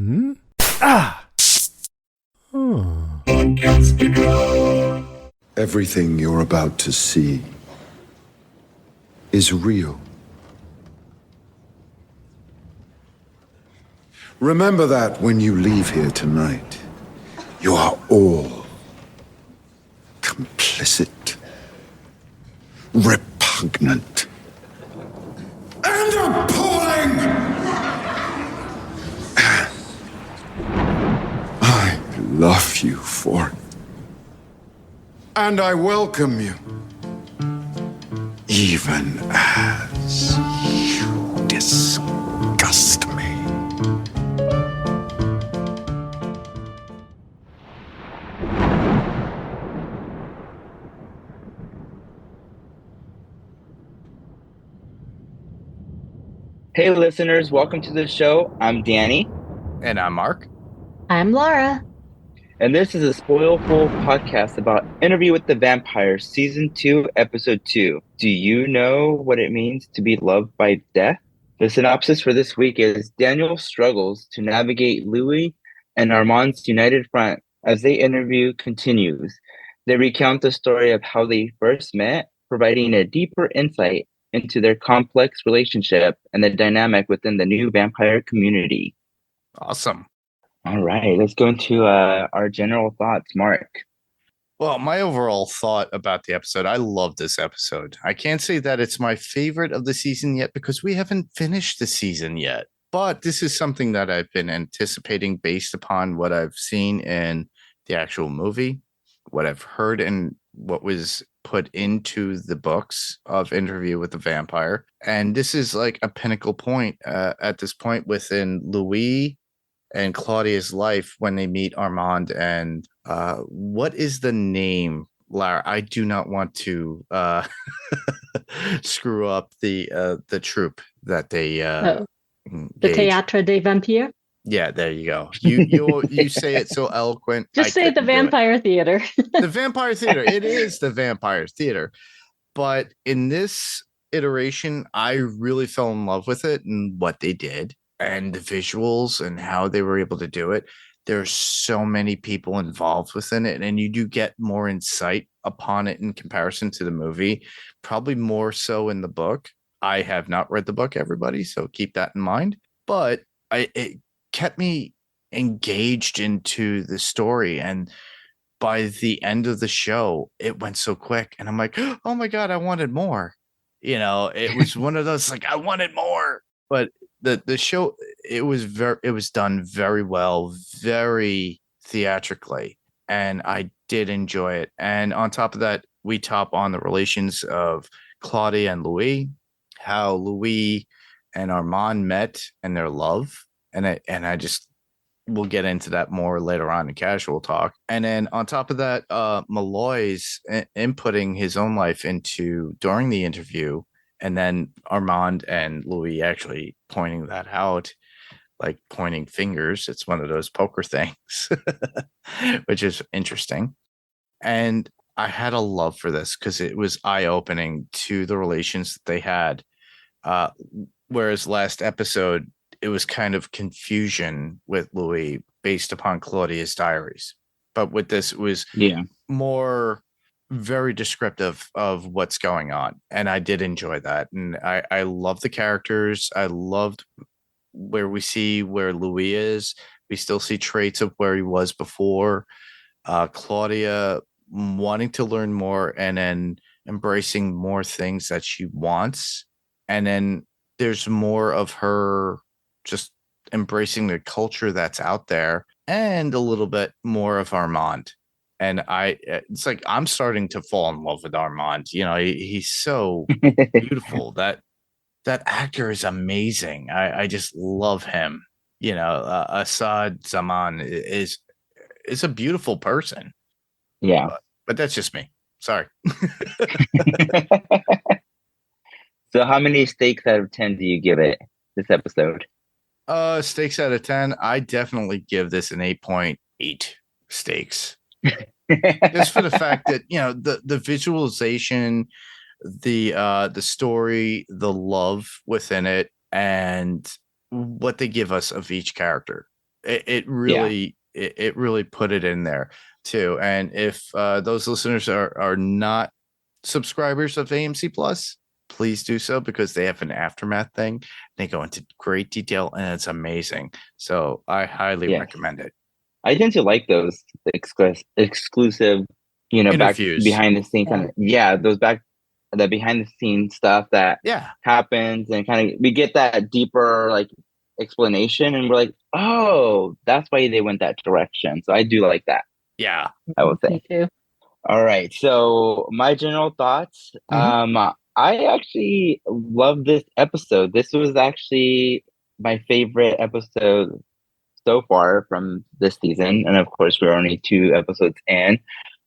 Hmm? Ah! Oh. Everything you're about to see is real. Remember that when you leave here tonight. You are all complicit, repugnant, and appalling! I love you for it. And I welcome you. Even as you disgust me. Hey listeners, welcome to the show. I'm Danny. And I'm Mark. I'm Lara. And this is a spoilful podcast about Interview with the Vampire, Season 2, Episode 2. Do you know what it means to be loved by death? The synopsis for this week is Daniel struggles to navigate Louis and Armand's united front as the interview continues. They recount the story of how they first met, providing a deeper insight into their complex relationship and the dynamic within the new vampire community. Awesome. All right, let's go into our general thoughts, Mark. Well, my overall thought about the episode, I love this episode. I can't say that it's my favorite of the season yet because we haven't finished the season yet. But this is something that I've been anticipating based upon what I've seen in the actual movie, what I've heard, and what was put into the books of Interview with the Vampire. And this is like a pinnacle point at this point within Louis and Claudia's life when they meet Armand. And what is the name, Lara? I do not want to screw up the troupe that they the gauge. Théâtre des Vampires. Yeah, there you go. You say it so eloquent. Just say the Vampire Theater. The Vampire Theater. It is the Vampire Theater. But in this iteration, I really fell in love with it and what they did and the visuals and how they were able to do it. There's so many people involved within it, and you do get more insight upon it in comparison to the movie, probably more so in the book. I have not read the book, everybody, so keep that in mind. But it kept me engaged into the story, and by the end of the show, it went so quick, and I'm like, oh my God, I wanted more. You know, it was one of those, like, I wanted more. But the show, it was done very well, very theatrically, and I did enjoy it. And on top of that, we top on the relations of Claudia and Louis, how Louis and Armand met and their love, and I just we'll get into that more later on in casual talk. And then on top of that, Malloy's inputting his own life into during the interview. And then Armand and Louis actually pointing that out, like pointing fingers. It's one of those poker things, which is interesting. And I had a love for this because it was eye-opening to the relations that they had. Whereas last episode, it was kind of confusion with Louis based upon Claudia's diaries. But with this, it was more very descriptive of what's going on, and I did enjoy that. And I love the characters. I loved where we see where Louis is. We still see traits of where he was before. Claudia wanting to learn more and then embracing more things that she wants, and then there's more of her just embracing the culture that's out there, and a little bit more of Armand. And it's like I'm starting to fall in love with Armand. You know, he's so beautiful. That actor is amazing. I just love him. You know, Assad Zaman is a beautiful person. Yeah, but that's just me. Sorry. So, how many steaks out of 10 do you give it this episode? Steaks out of 10. I definitely give this an 8.8 steaks. Just for the fact that, you know, the visualization, the story, the love within it, and what they give us of each character. It really it really put it in there too. And if those listeners are not subscribers of AMC Plus, please do so, because they have an aftermath thing. They go into great detail and it's amazing. So I highly recommend it. I tend to like those exclusive, back Interviews. behind the scenes kind of, those the behind the scenes stuff that happens, and kind of we get that deeper like explanation, and we're like, oh, that's why they went that direction. So I do like that. Yeah, I would say. Me too. All right. So my general thoughts. I actually love this episode. This was actually my favorite episode so far from this season, and of course we're only 2 episodes in.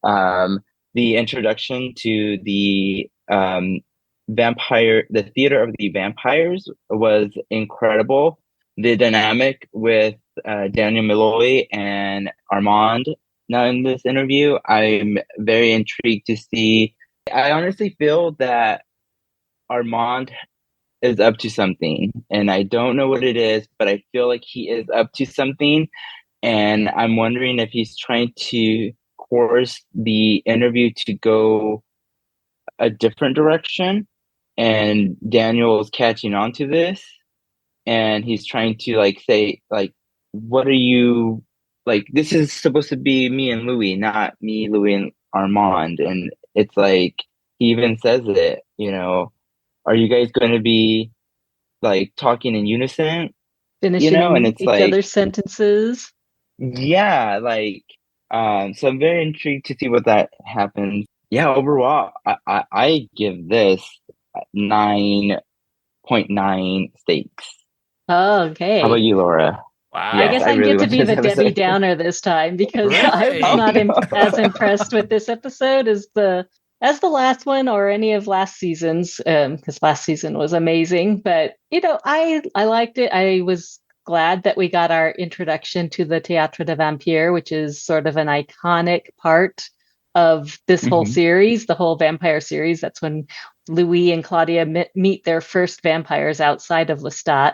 The introduction to the the theater of the vampires was incredible. The dynamic with Daniel Malloy and Armand now in this interview, I'm very intrigued to see. I honestly feel that Armand is up to something, and I don't know what it is, but I feel like he is up to something, and I'm wondering if he's trying to course the interview to go a different direction, and Daniel is catching on to this, and he's trying to like say like, what are you like, this is supposed to be me and Louis, not me, Louis and Armand. And it's like he even says it, are you guys going to be like talking in unison, Finishing and it's each like other's sentences. like so I'm very intrigued to see what that happens. Overall I give this 9.9 steaks. Oh, okay. How about you, Laura? Wow. I guess I really get to be the wanted to Debbie say- Downer this time, because Really? I was not as impressed with this episode as the last one or any of last season's, because last season was amazing. But I liked it. I was glad that we got our introduction to the Théâtre de Vampire, which is sort of an iconic part of this whole series, the whole vampire series. That's when Louis and Claudia meet their first vampires outside of Lestat.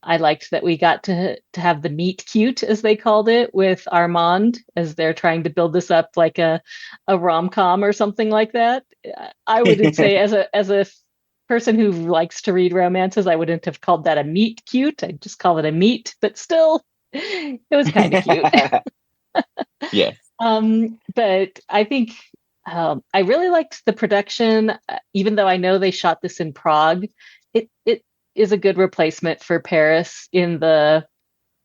I liked that we got to have the meet cute, as they called it, with Armand, as they're trying to build this up like a rom-com or something like that. I wouldn't say, as a person who likes to read romances, I wouldn't have called that a meet cute. I'd just call it a meet, but still, it was kind of cute. Yes. But I think I really liked the production, even though I know they shot this in Prague. It is a good replacement for Paris in the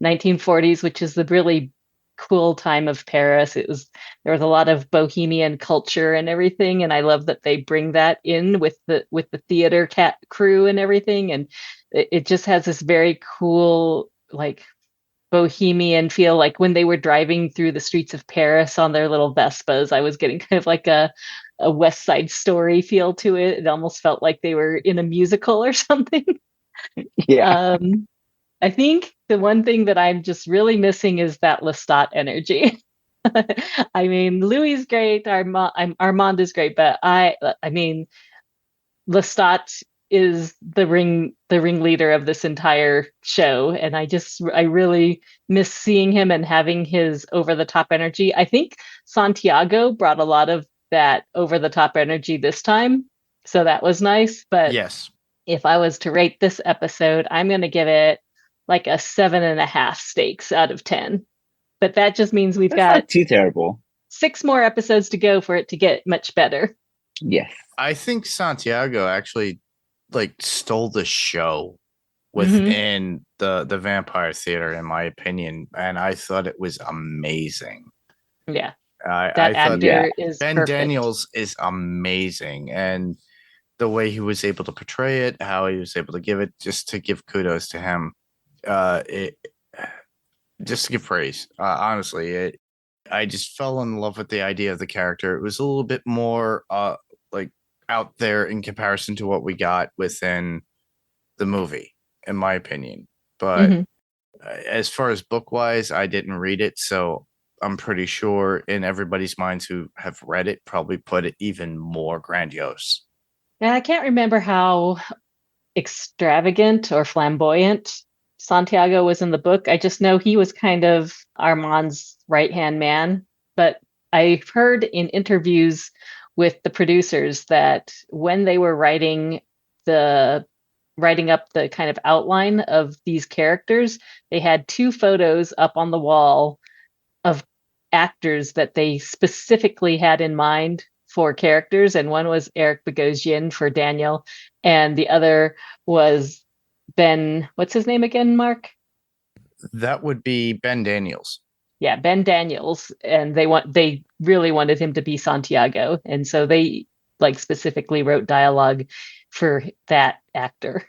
1940s, which is the really cool time of Paris. There was a lot of bohemian culture and everything, and I love that they bring that in with the theater crew and everything, and it just has this very cool like bohemian feel. Like when they were driving through the streets of Paris on their little Vespas, I was getting kind of like a West Side Story feel to it. It almost felt like they were in a musical or something. Yeah. I think the one thing that I'm just really missing is that Lestat energy. I mean, Louis is great, Armand is great, but I mean, Lestat is the ringleader of this entire show, and I really miss seeing him and having his over the top energy. I think Santiago brought a lot of that over the top energy this time, so that was nice. But yes, if I was to rate this episode, I'm going to give it like a 7.5 steaks out of 10. But that just means we've got not too terrible. 6 more episodes to go for it to get much better. Yes. I think Santiago actually like stole the show within the vampire theater, in my opinion, and I thought it was amazing. Yeah. I That thought actor is Ben perfect. Daniels is amazing, and the way he was able to portray it, how he was able to give it, just to give kudos to him. Just to give praise. Honestly, I just fell in love with the idea of the character. It was a little bit more like out there in comparison to what we got within the movie, in my opinion. But as far as book wise, I didn't read it, so I'm pretty sure in everybody's minds who have read it probably put it even more grandiose. Yeah, I can't remember how extravagant or flamboyant Santiago was in the book. I just know he was kind of Armand's right-hand man. But I've heard in interviews with the producers that when they were writing up the kind of outline of these characters, they had 2 photos up on the wall of actors that they specifically had in mind for characters, and one was Eric Bogosian for Daniel, and the other was Ben. What's his name again, Mark? That would be Ben Daniels. Yeah, Ben Daniels, and they really wanted him to be Santiago, and so they like specifically wrote dialogue for that actor.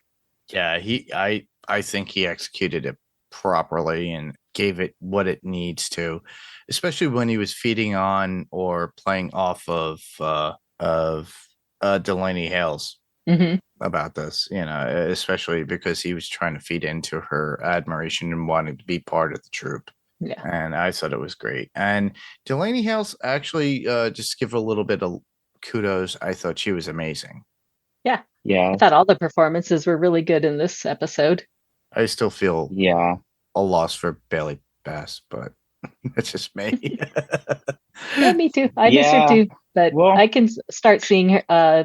Yeah, I think he executed it properly and gave it what it needs to, especially when he was feeding on or playing off of Delaney Hales about this, especially because he was trying to feed into her admiration and wanting to be part of the troupe. Yeah. And I thought it was great. And Delaney Hales, actually, just give a little bit of kudos. I thought she was amazing. Yeah. Yeah. I thought all the performances were really good in this episode. I still feel a loss for Bailey Bass, but it's just me. Yeah, me too. I miss her too. But I can start seeing her,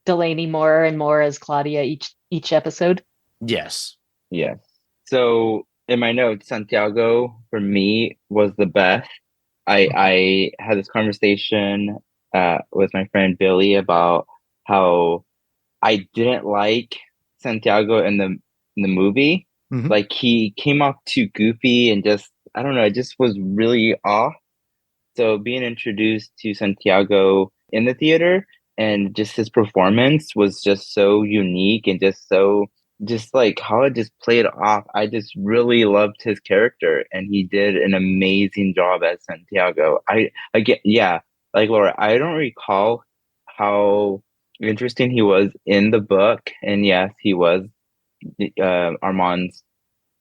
Delaney more and more as Claudia each episode. Yes. Yes. So in my notes, Santiago for me was the best. I had this conversation with my friend Billy about how I didn't like Santiago in the movie. Mm-hmm. Like he came off too goofy and just, I don't know, it just was really off. So being introduced to Santiago in the theater and just his performance was just so unique and just like how it just played off. I just really loved his character and he did an amazing job as Santiago. I get, like Laura, I don't recall how interesting he was in the book. And yes, he was Armand's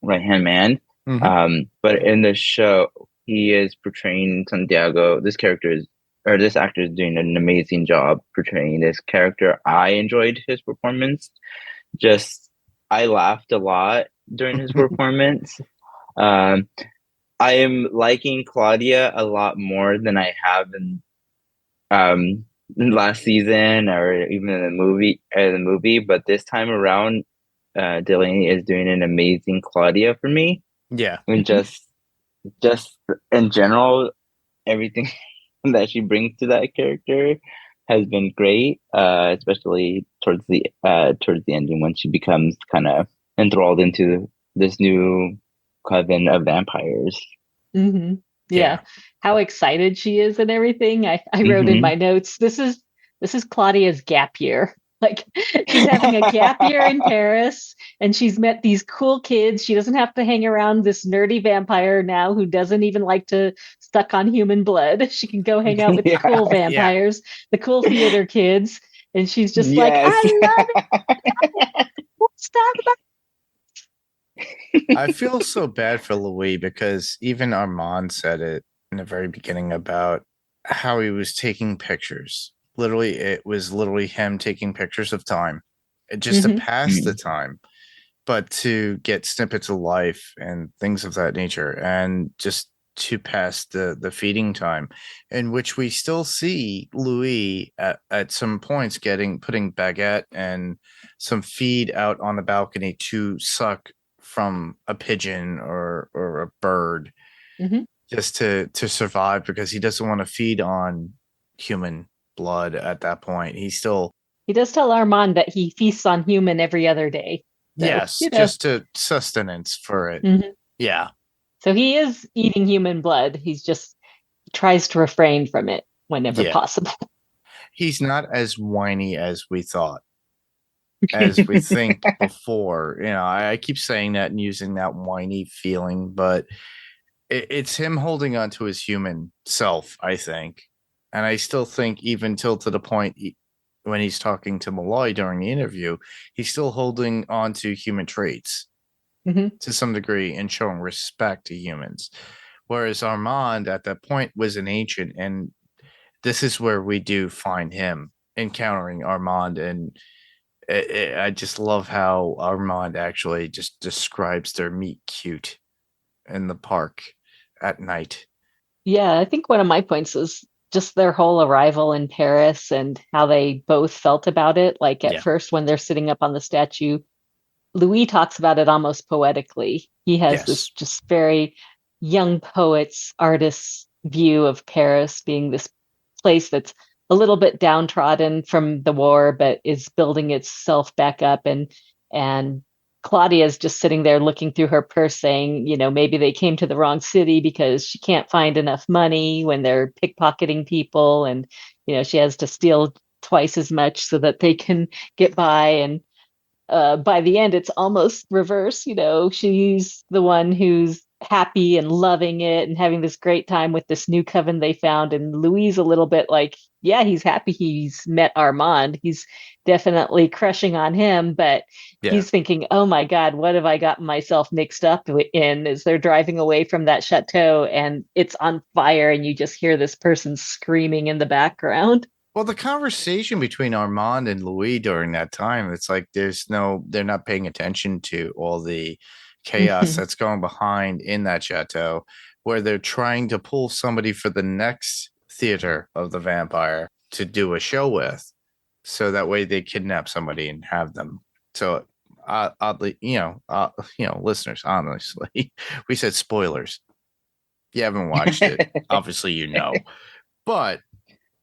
right-hand man. Mm-hmm. But in the show, he is portraying Santiago. This actor is doing an amazing job portraying this character. I enjoyed his performance. I laughed a lot during his performance. I am liking Claudia a lot more than I have in last season or even in the movie. But this time around, Delaney is doing an amazing Claudia for me. Yeah. And just in general, everything that she brings to that character has been great, especially towards the ending when she becomes kind of enthralled into this new coven of vampires. Mm-hmm. Yeah. How excited she is and everything. I wrote in my notes, this is Claudia's gap year. Like she's having a gap year in Paris and she's met these cool kids. She doesn't have to hang around this nerdy vampire now who doesn't even like to suck on human blood. She can go hang out with the cool vampires, the cool theater kids. And she's just like, I love it. Let's talk about I feel so bad for Louis because even Armand said it in the very beginning about how he was taking pictures. Literally, it was literally him taking pictures of time just to pass the time, but to get snippets of life and things of that nature, and just to pass the feeding time, in which we still see Louis at some points putting baguette and some feed out on the balcony to suck from a pigeon or a bird, just to survive, because he doesn't want to feed on human blood at that point. He does tell Armand that he feasts on human every other day. So, yes, just to sustenance for it. Yeah. So he is eating human blood. He tries to refrain from it whenever possible. He's not as whiny as we thought, as we think before. I keep saying that and using that whiny feeling, but it's him holding on to his human self, I think. And I still think, even till to the point when he's talking to Malloy during the interview, he's still holding on to human traits to some degree and showing respect to humans. Whereas Armand at that point was an ancient, and this is where we do find him encountering Armand and I just love how Armand actually just describes their meet cute in the park at night. Yeah, I think one of my points is just their whole arrival in Paris and how they both felt about it. Like at Yeah. first, when they're sitting up on the statue, Louis talks about it almost poetically. He has this Yes. just very young poet's artist's view of Paris being this place that's a little bit downtrodden from the war, but is building itself back up. And Claudia's just sitting there looking through her purse saying, maybe they came to the wrong city because she can't find enough money when they're pickpocketing people. And, she has to steal twice as much so that they can get by. And by the end, it's almost reverse. She's the one who's happy and loving it and having this great time with this new coven they found. And Louise a little bit like, yeah, he's happy he's met Armand. He's definitely crushing on him, but he's thinking, oh my God, what have I gotten myself mixed up in as they're driving away from that chateau and it's on fire and you just hear this person screaming in the background. Well, the conversation between Armand and Louis during that time, it's like they're not paying attention to all the chaos that's going behind in that chateau, where they're trying to pull somebody for the next theater of the vampire to do a show with, so that way they kidnap somebody and have them. So oddly, listeners, honestly, we said spoilers. You haven't watched it, obviously, but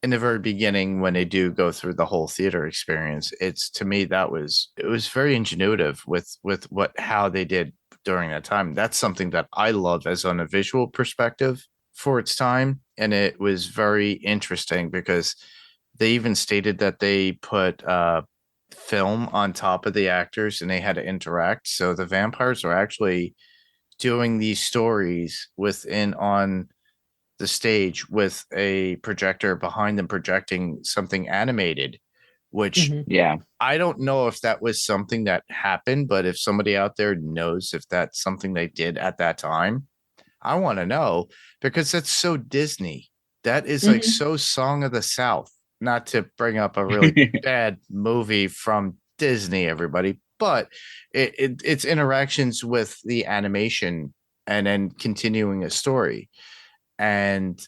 in the very beginning, when they do go through the whole theater experience, it's, to me, it was very ingenuitive with how they did during that time. That's something that I love as on a visual perspective for its time. And it was very interesting because they even stated that they put film on top of the actors and they had to interact. So the vampires are actually doing these stories on the stage with a projector behind them projecting something animated, which I don't know if that was something that happened, but if somebody out there knows if that's something they did at that time, I want to know, because that's so Disney. That is like so Song of the South, not to bring up a really bad movie from Disney, everybody, but it's interactions with the animation and then continuing a story. And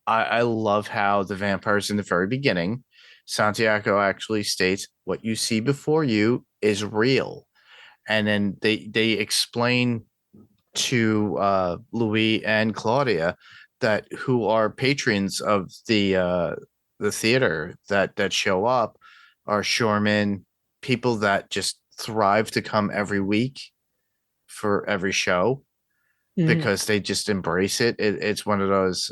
I love how the vampires in the very beginning, Santiago actually states, what you see before you is real. And then they explain to Louis and Claudia that who are patrons of the theater that show up are shoremen, people that just thrive to come every week for every show. Because they just embrace it. It's one of those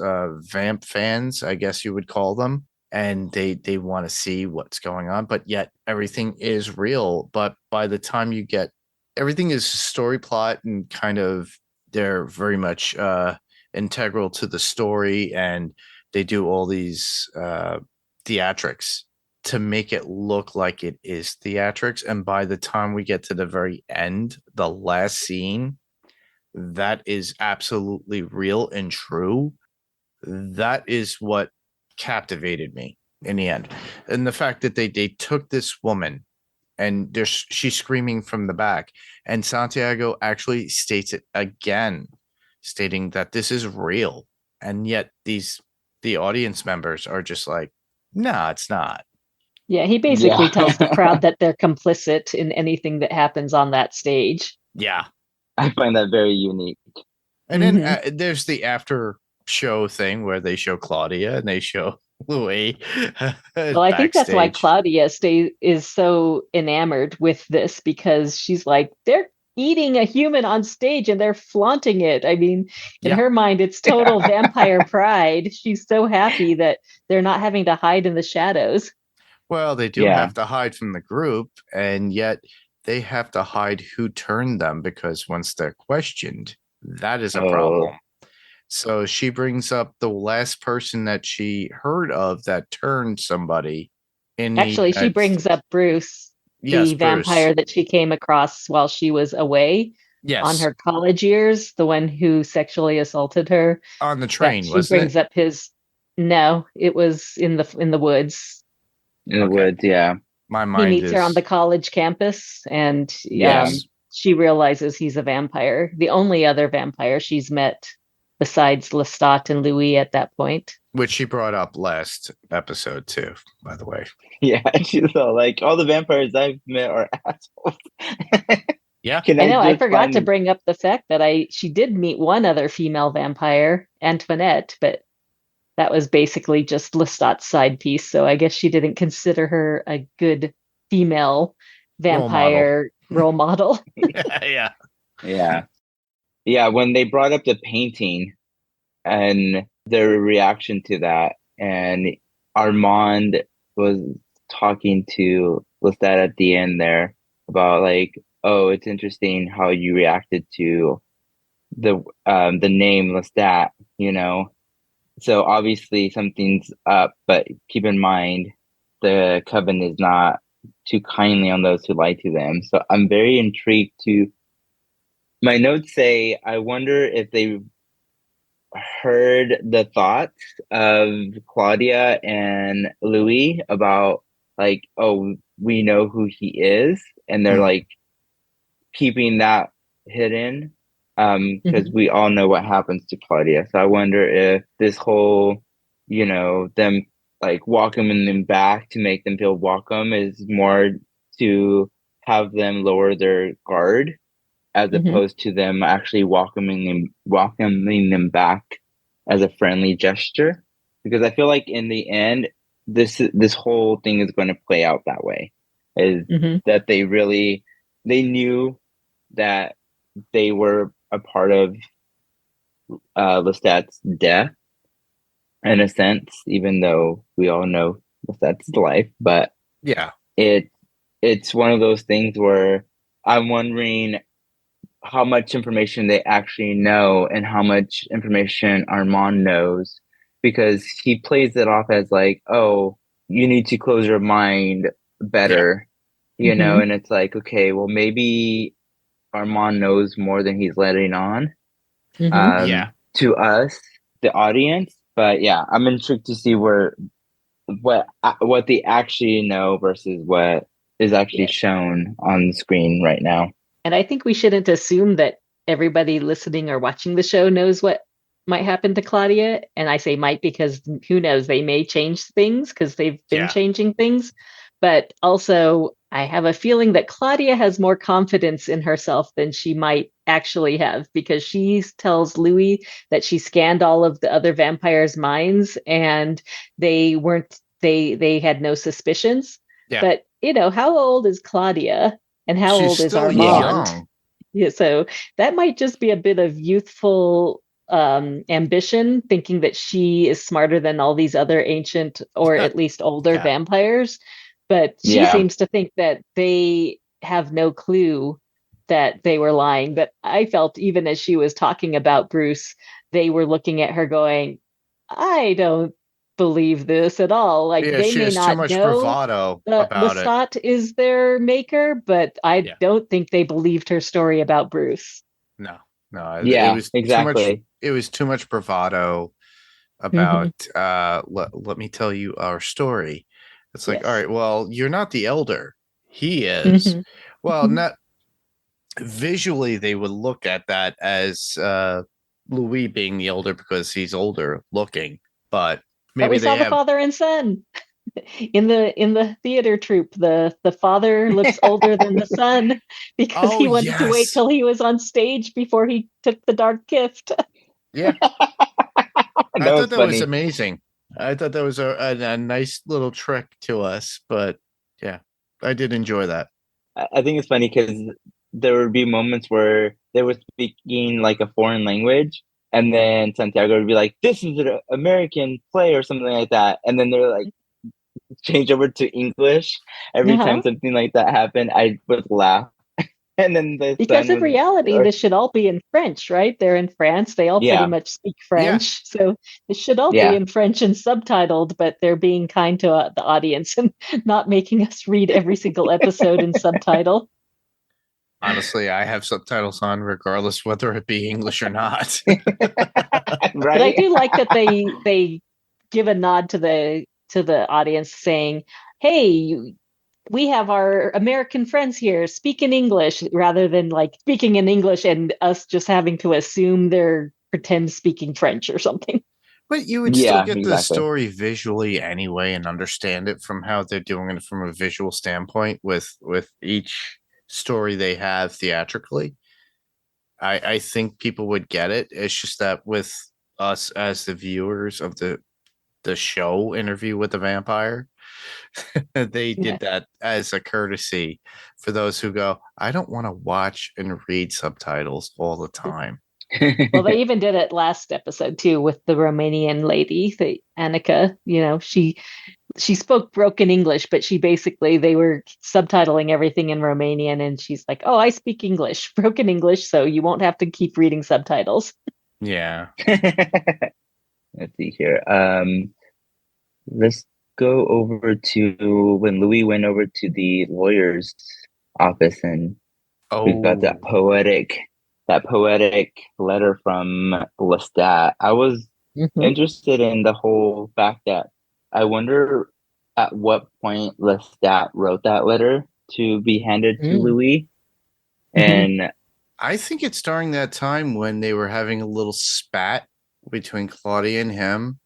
vamp fans, I guess you would call them, and they want to see what's going on, but yet everything is real. But by the time you get, everything is story plot and kind of, they're very much integral to the story, and they do all these theatrics to make it look like it is theatrics. And by the time we get to the very end, the last scene, that is absolutely real and true. That is what captivated me in the end. And the fact that they took this woman and she's screaming from the back, and Santiago actually states it again, stating that this is real. And yet the audience members are just like, no, it's not. Yeah, he basically tells the crowd that they're complicit in anything that happens on that stage. Yeah. I find that very unique. And then there's the after show thing where they show Claudia and they show Louis. Well, I think that's why Claudia is so enamored with this, because she's like, they're eating a human on stage and they're flaunting it. I mean, in her mind, it's total vampire pride. She's so happy that they're not having to hide in the shadows. Well, they do have to hide from the group, and yet they have to hide who turned them, because once they're questioned, that is a problem. So she brings up the last person that she heard of that turned somebody. Actually, she brings up Bruce, the vampire that she came across while she was away on her college years, the one who sexually assaulted her on the train. She brings up his. No, it was in the woods. In the woods, yeah. My he mind meets her on the is college campus, and yes, she realizes he's a vampire. The only other vampire she's met besides Lestat and Louis at that point. which she brought up last episode too, by the way. Yeah, she's all like, all the vampires I've met are assholes. Yeah. Can I know, I just forgot to find bring up the fact that she did meet one other female vampire, Antoinette, but that was basically just Lestat's side piece. So I guess she didn't consider her a good female Role model. vampire role model. Yeah. Yeah. Yeah, when they brought up the painting and their reaction to that, and Armand was talking to Lestat at the end there about like, oh, it's interesting how you reacted to the name Lestat, you know. So obviously something's up, but keep in mind the coven is not too kindly on those who lie to them. So I'm very intrigued to. My notes say, I wonder if they heard the thoughts of Claudia and Louis about like, oh, we know who he is, and they're Hmm. like keeping that hidden because Mhm. we all know what happens to Claudia. So I wonder if this whole, them like welcoming them back to make them feel welcome is more to have them lower their guard as Mhm. opposed to them actually welcoming them back as a friendly gesture. Because I feel like in the end, this whole thing is going to play out that way. Is Mhm. that they knew that they were a part of Lestat's death in a sense, even though we all know Lestat's life, but Yeah. it it's one of those things where I'm wondering how much information they actually know and how much information Armand knows because he plays it off as like, oh, you need to close your mind Yeah. better, Mhm. and it's like, okay, well, maybe Armand knows more than he's letting on Mhm. Yeah. to us, the audience. But yeah, I'm intrigued to see what they actually know versus what is actually Yeah. shown on the screen right now. And I think we shouldn't assume that everybody listening or watching the show knows what might happen to Claudia. And I say might because who knows, they may change things because they've been Yeah. changing things. But also, I have a feeling that Claudia has more confidence in herself than she might actually have because she tells Louis that she scanned all of the other vampires' minds and they had no suspicions. Yeah. But how old is Claudia? And how She's old is still Yeah. Armand? young. Yeah, so that might just be a bit of youthful ambition, thinking that she is smarter than all these other ancient or at least older Yeah. vampires. But she Yeah. seems to think that they have no clue that they were lying. But I felt even as she was talking about Bruce, they were looking at her going, I don't believe this at all. Like Yeah. they She may has too not much know bravado that about it. Lestat is their maker, but I Yeah. don't think they believed her story about Bruce. No. No. It Yeah, was too much. exactly. It was too much bravado Hmm. about let me tell you our story. It's like, all Yes. right, well, you're not the elder. He is. Hmm. Well, not visually they would look at that as Louis being the elder because he's older looking, but But maybe we they saw the have father and son in the theater troupe. The father looks older than the son because oh he wanted to wait yes. till he was on stage before he took the dark gift. Yeah. I That thought was that was funny. amazing. I thought that was a nice little trick to us, but yeah, I did enjoy that. I think it's funny because there would be moments where they were speaking like a foreign language, and then Santiago would be like, "This is an American play" or something like that, and then they're like change over to English every time Uh-huh. something like that happened. I would laugh, and then the Because son in was, reality, or this should all be in French, right? They're in France. They all pretty yeah, much speak Yeah. French. So it should all be yeah, in French and subtitled, but they're being kind to the audience and not making us read every single episode in subtitle. Honestly, I have subtitles on regardless whether it be English or not. But I right. do like that they give a nod to the audience saying, "Hey, we have our American friends here speak in English, rather than like speaking in English and us just having to assume they're pretend speaking French or something. But you would still Yeah, get the exactly. story visually anyway and understand it from how they're doing it from a visual standpoint with each story they have theatrically. I think people would get it. It's just that with us as the viewers of the show Interview with the Vampire, they Yeah. did that as a courtesy for those who go, I don't want to watch and read subtitles all the time. Well, they even did it last episode too with the Romanian lady, the Annika. She spoke broken English, but they were subtitling everything in Romanian, and she's like, "Oh, I speak English, broken English, so you won't have to keep reading subtitles." Yeah. Let's see here. Let's go over to when Louis went over to the lawyer's office, and we've got Oh, that poetic letter from Lestat. I was Mhm. interested in the whole fact that I wonder at what point Lestat wrote that letter to be handed to Mm. Louis. Mhm. And I think it's during that time when they were having a little spat between Claudia and him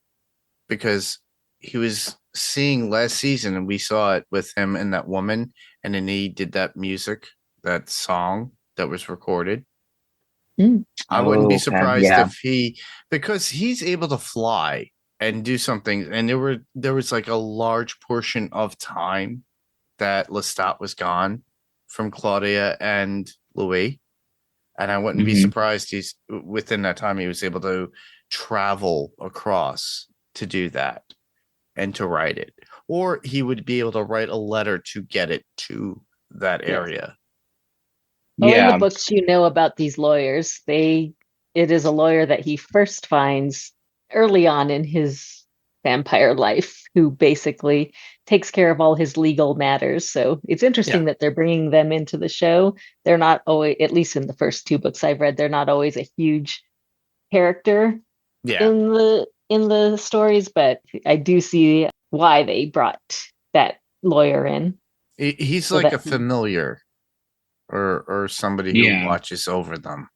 because he was seeing last season and we saw it with him and that woman, and then he did that music, that song that was recorded. Mm. I wouldn't be okay, surprised yeah. if because he's able to fly and do something, and there was like a large portion of time that Lestat was gone from Claudia and Louis. And I wouldn't be Hmm. surprised he's within that time he was able to travel across to do that and to write it. Or he would be able to write a letter to get it to that Yes. area. Well, in the Yeah. books, about these lawyers. It is a lawyer that he first finds early on in his vampire life, who basically takes care of all his legal matters. So it's Yeah. interesting that they're bringing them into the show. They're not always, at least in the first two books I've read, they're not always a huge character Yeah. in the stories, but I do see why they brought that lawyer in, He's so like that a familiar or somebody who Yeah. watches over them.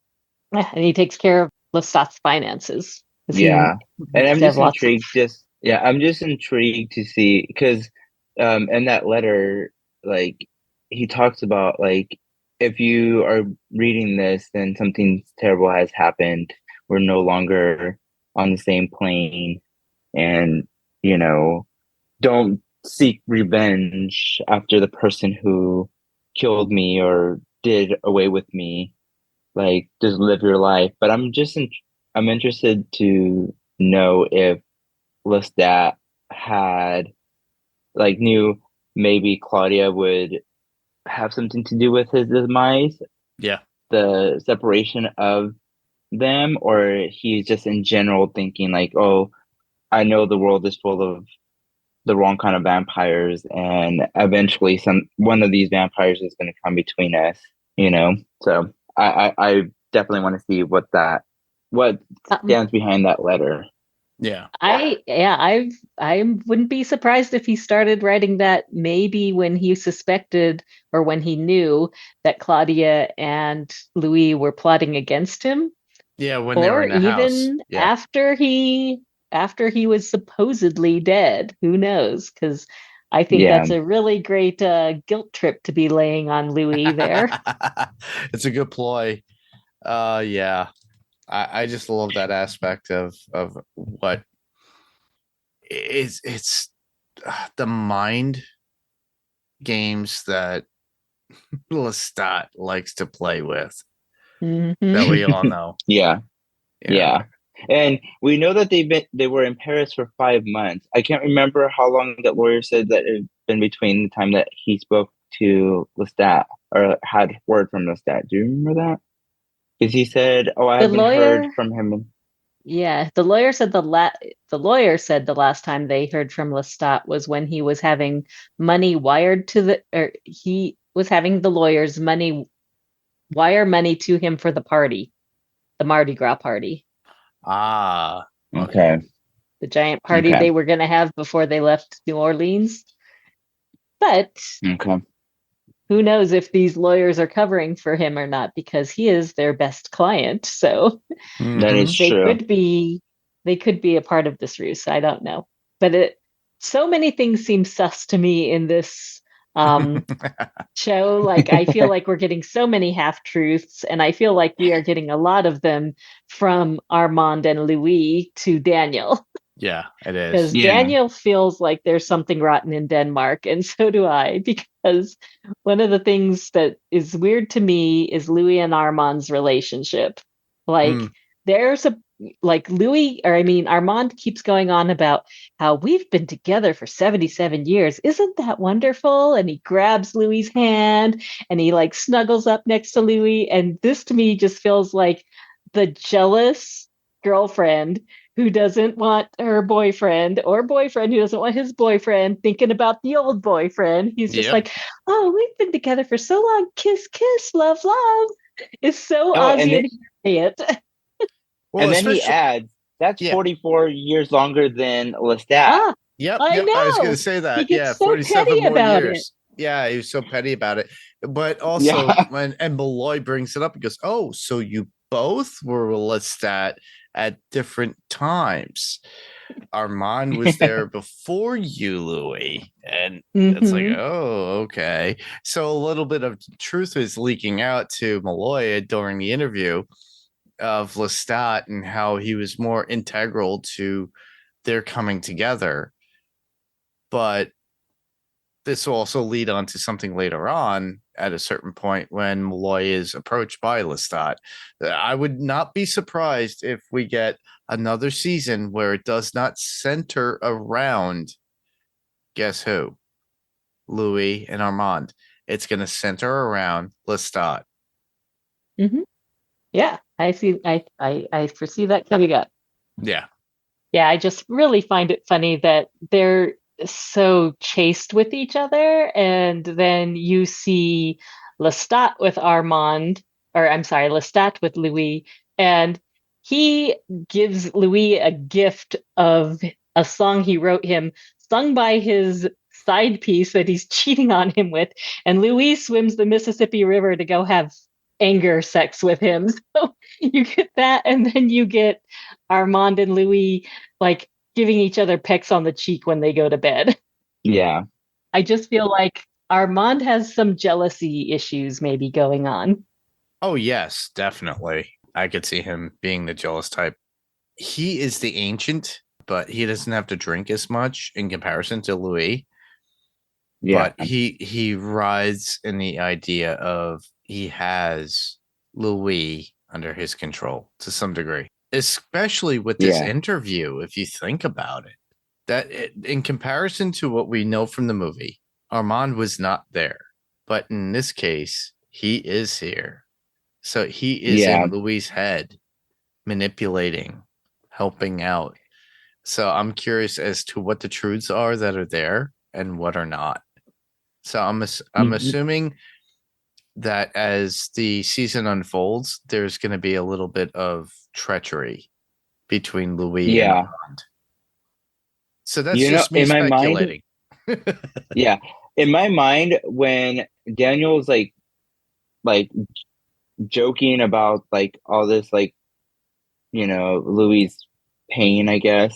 and he takes care of Lestat's finances because he Yeah. And used I'm to have just lots of. intrigued I'm just intrigued to see because in that letter, like he talks about like if you are reading this, then something terrible has happened. We're no longer on the same plane, and you know, don't seek revenge after the person who killed me or did away with me. Like just live your life. But I'm interested to know if Lestat had like knew maybe Claudia would have something to do with his demise, Yeah. the separation of them, or he's just in general thinking like, oh, I know the world is full of the wrong kind of vampires, and eventually some one of these vampires is going to come between us, you know. So I definitely want to see what Um, stands behind that letter. Yeah. I wouldn't be surprised if he started writing that maybe when he suspected or when he knew that Claudia and Louis were plotting against him, Yeah, when they were or in the house. even Yeah. after he was supposedly dead. Who knows? Because I think Yeah, that's a really great guilt trip to be laying on Louis there. It's a good ploy. Yeah. I just love that aspect of what it's the mind games that Lestat likes to play with that Mhm. we all know. yeah, Yeah. yeah. And we know that they were in Paris for 5 months. I can't remember how long that lawyer said that it had been between the time that he spoke to Lestat or had word from Lestat. Do you remember that? Because he said, "Oh, I The haven't heard lawyer from him." Yeah, the lawyer said the last time they heard from Lestat was when he was having money wired to or he was having the lawyer's wire money to him for the party, the Mardi Gras party, Ah, okay. Okay, the giant party okay, they were going to have before they left New Orleans. But Okay. who knows if these lawyers are covering for him or not, because he is their best client. So That is Mhm. true. they could be a part of this ruse. I don't know. But so many things seem sus to me in this show. Like, I feel like we're getting so many half truths, and I feel like we are getting a lot of them from Armand and Louis to Daniel. Yeah, it is. Because Yeah. Daniel feels like there's something rotten in Denmark, and so do I. Because one of the things that is weird to me is Louis and Armand's relationship. Like, Mm. there's a like Armand keeps going on about how we've been together for 77 years. Isn't that wonderful? And he grabs Louis's hand and he like snuggles up next to Louis. And this to me just feels like the jealous girlfriend who doesn't want her boyfriend, or boyfriend who doesn't want his boyfriend, thinking about the old boyfriend. He's just Yep. like, oh, we've been together for so long. Kiss, kiss, love, love. It's so Oh, and Ozzy then, and Harriet. Well, and then he especially, adds, that's yeah. 44 years longer than Lestat. Ah, Yep. I Yep. I was going know. to say He that. gets Yeah. so 47 petty more about it. years. Yeah. He was so petty about it. But also, Yeah. when and Malloy brings it up, he goes, oh, so you both were Lestat at different times. Armand was there before you, Louis. And it's like, Mhm. oh, okay. So a little bit of truth is leaking out to Malloy during the interview of Lestat and how he was more integral to their coming together. But this will also lead on to something later on at a certain point when Malloy is approached by Lestat. I would not be surprised if we get another season where it does not center around, guess who? Louis and Armand. It's going to center around Lestat. Mhm. Yeah, I see. I foresee that coming up. Yeah. Yeah, I just really find it funny that they're so chaste with each other, and then you see Lestat with Armand, or I'm sorry, Lestat with Louis, and he gives Louis a gift of a song he wrote him, sung by his side piece that he's cheating on him with, and Louis swims the Mississippi River to go have anger sex with him. So you get that, and then you get Armand and Louis like giving each other pecks on the cheek when they go to bed. Yeah. I just feel like Armand has some jealousy issues maybe going on. Oh, yes, definitely. I could see him being the jealous type. He is the ancient, but he doesn't have to drink as much in comparison to Louis. Yeah. But he rides in the idea of he has Louis under his control to some degree, especially with this Yeah. interview. If you think about it, in comparison to what we know from the movie, Armand was not there, but in this case, he is here. So he is Yeah. in Louis' head, manipulating, helping out. So I'm curious as to what the truths are that are there and what are not. So I'm Mhm. assuming that as the season unfolds, there's going to be a little bit of treachery between Louis and Yeah. Armand. So that's You know, just me in my mind, speculating. yeah. In my mind, when Daniel's like joking about like all this like, Louis' pain, I guess.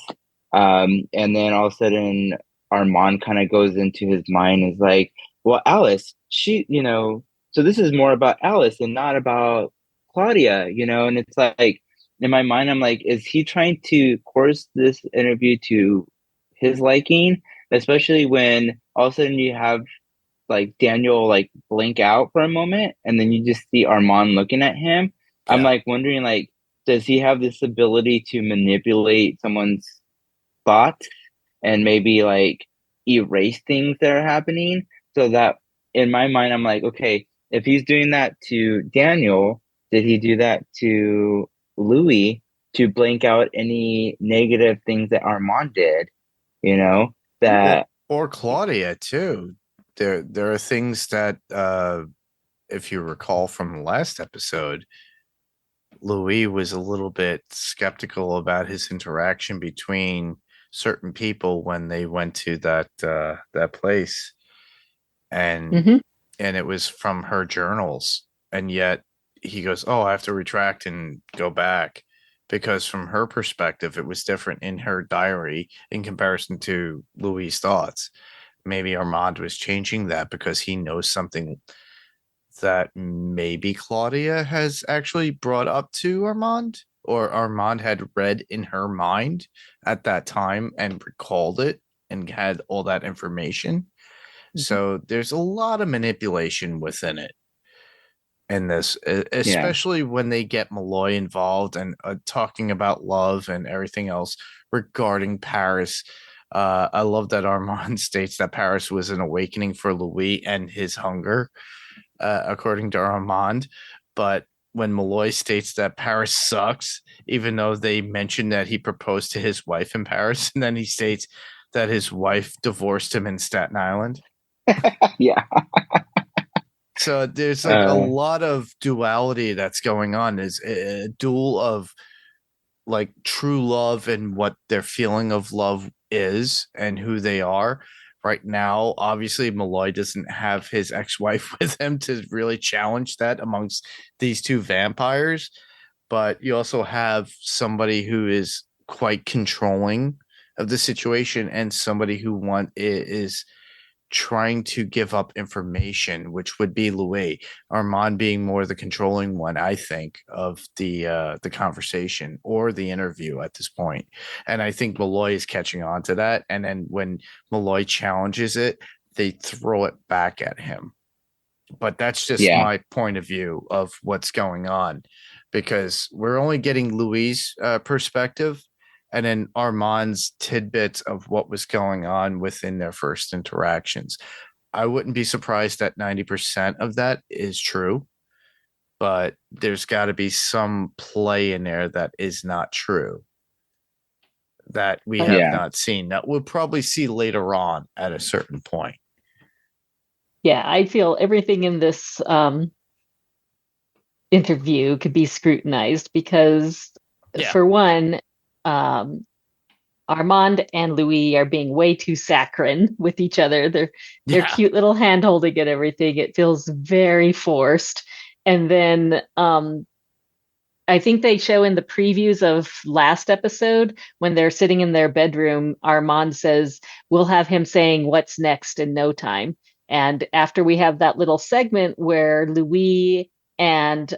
And then all of a sudden Armand kind of goes into his mind is like, well, Alice, so this is more about Alice and not about Claudia, and it's like in my mind, I'm like, is he trying to course this interview to his liking? Especially when all of a sudden you have like Daniel like blink out for a moment and then you just see Armand looking at him. I'm Yeah. like wondering like, does he have this ability to manipulate someone's thoughts and maybe like erase things that are happening? So that in my mind, I'm like, okay, if he's doing that to Daniel, did he do that to Louis to blink out any negative things that Armand did? You know, that Or Claudia too. There are things that if you recall from the last episode, Louis was a little bit skeptical about his interaction between certain people when they went to that place. and Mm-hmm. and it was from her journals, and yet he goes, "Oh, I have to retract and go back," because from her perspective, it was different in her diary in comparison to Louis' thoughts. Maybe Armand was changing that because he knows something that maybe Claudia has actually brought up to Armand, or Armand had read in her mind at that time and recalled it and had all that information. Mm-hmm. So there's a lot of manipulation within it in this, especially when they get Malloy involved and talking about love and everything else regarding Paris. I love that Armand states that Paris was an awakening for Louis and his hunger, according to Armand. But when Malloy states that Paris sucks, even though they mentioned that he proposed to his wife in Paris, and then he states that his wife divorced him in Staten Island. Yeah. So there's like a lot of duality that's going on. Is a duel of like true love and what their feeling of love is and who they are. Right now, obviously, Malloy doesn't have his ex-wife with him to really challenge that amongst these two vampires. But you also have somebody who is quite controlling of the situation and somebody who is trying to give up information, which would be Louis. Armand being more the controlling one, I think, of the conversation or the interview at this point. And I think Malloy is catching on to that. And then when Malloy challenges it, they throw it back at him. But that's just my point of view of what's going on, because we're only getting Louis' perspective and then Armand's tidbits of what was going on within their first interactions. I wouldn't be surprised that 90% of that is true, but there's got to be some play in there that is not true that we have not seen, that we'll probably see later on at a certain point. Yeah, I feel everything in this interview could be scrutinized because, for one, Armand and Louis are being way too saccharine with each other. They're cute little hand holding and everything. It feels very forced. And then I think they show in the previews of last episode when they're sitting in their bedroom, Armand says, "We'll have him saying what's next in no time." And after we have that little segment where Louis and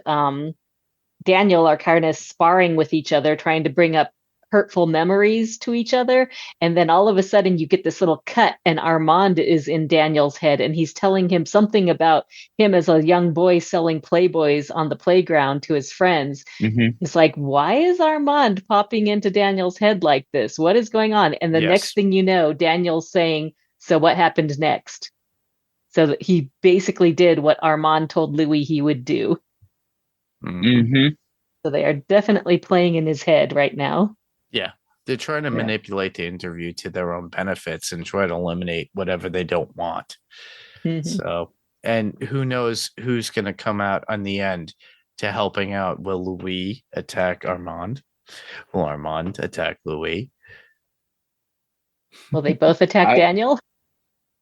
Daniel are kind of sparring with each other, trying to bring up hurtful memories to each other. And then all of a sudden you get this little cut and Armand is in Daniel's head and he's telling him something about him as a young boy selling Playboys on the playground to his friends. Mm-hmm. It's like, why is Armand popping into Daniel's head like this? What is going on? And the next thing you know, Daniel's saying, "So what happened next?" So that he basically did what Armand told Louis he would do. Mm-hmm. So they are definitely playing in his head right now. Yeah. They're trying to manipulate the interview to their own benefits and try to eliminate whatever they don't want. Mm-hmm. So, and who knows who's going to come out on the end to helping out. Will Louis attack Armand? Will Armand attack Louis? Will they both attack Daniel?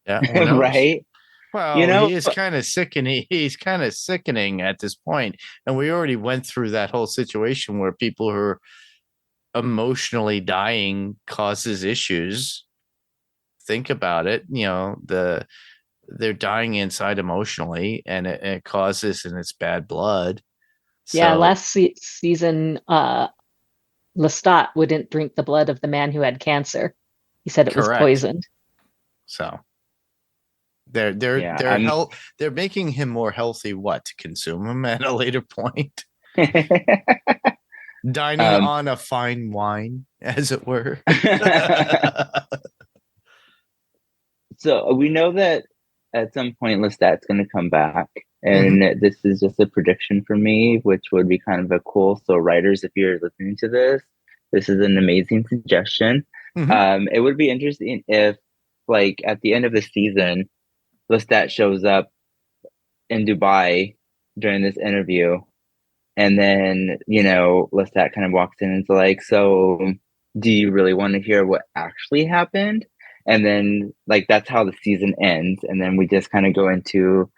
Yeah, who knows? Right. Well, he is kind of sickening. He's kind of sickening at this point. And we already went through that whole situation where people who are emotionally dying causes issues. Think about it. They're dying inside emotionally, and it causes, and it's bad blood. Yeah, last season, Lestat wouldn't drink the blood of the man who had cancer. He said it was poisoned. So they're making him more healthy. What, to consume him at a later point? Dining on a fine wine, as it were. So we know that at some point Lestat's going to come back, and this is just a prediction for me, which would be kind of a cool. So writers, if you're listening to this is an amazing suggestion. It would be interesting if, like, at the end of the season, Lestat shows up in Dubai during this interview, and then, Lestat kind of walks in and is like, "So do you really want to hear what actually happened?" and then like that's how the season ends, and then we just kind of go into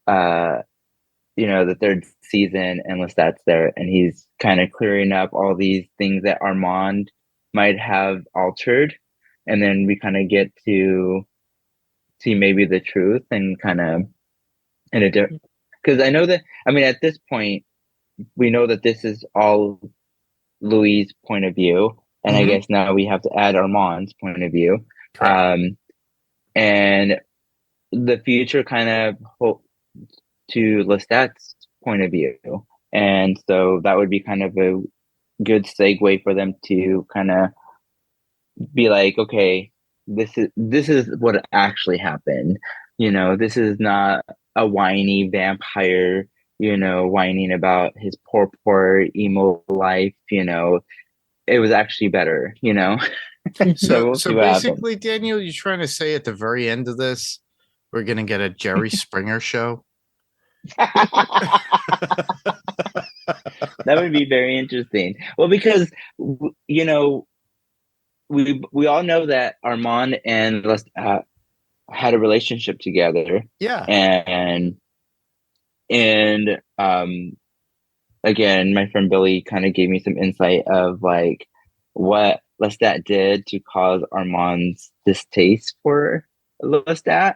the third season, and Lestat's there, and he's kind of clearing up all these things that Armand might have altered, and then we kind of get to see maybe the truth and kind of in a different, because I know that, I mean, at this point we know that this is all Louis' point of view, and I guess now we have to add Armand's point of view. And the future kind of hope to Lestat's point of view, and so that would be kind of a good segue for them to kind of be like, okay, this is what actually happened. This is not a whiny vampire, whining about his poor emo life. It was actually better. So we'll see what basically, happens. Daniel, you're trying to say at the very end of this, we're gonna get a Jerry Springer show. That would be very interesting. Well, because we all know that Armand and had a relationship together. Yeah. And again, my friend Billy kind of gave me some insight of like what Lestat did to cause Armand's distaste for Lestat.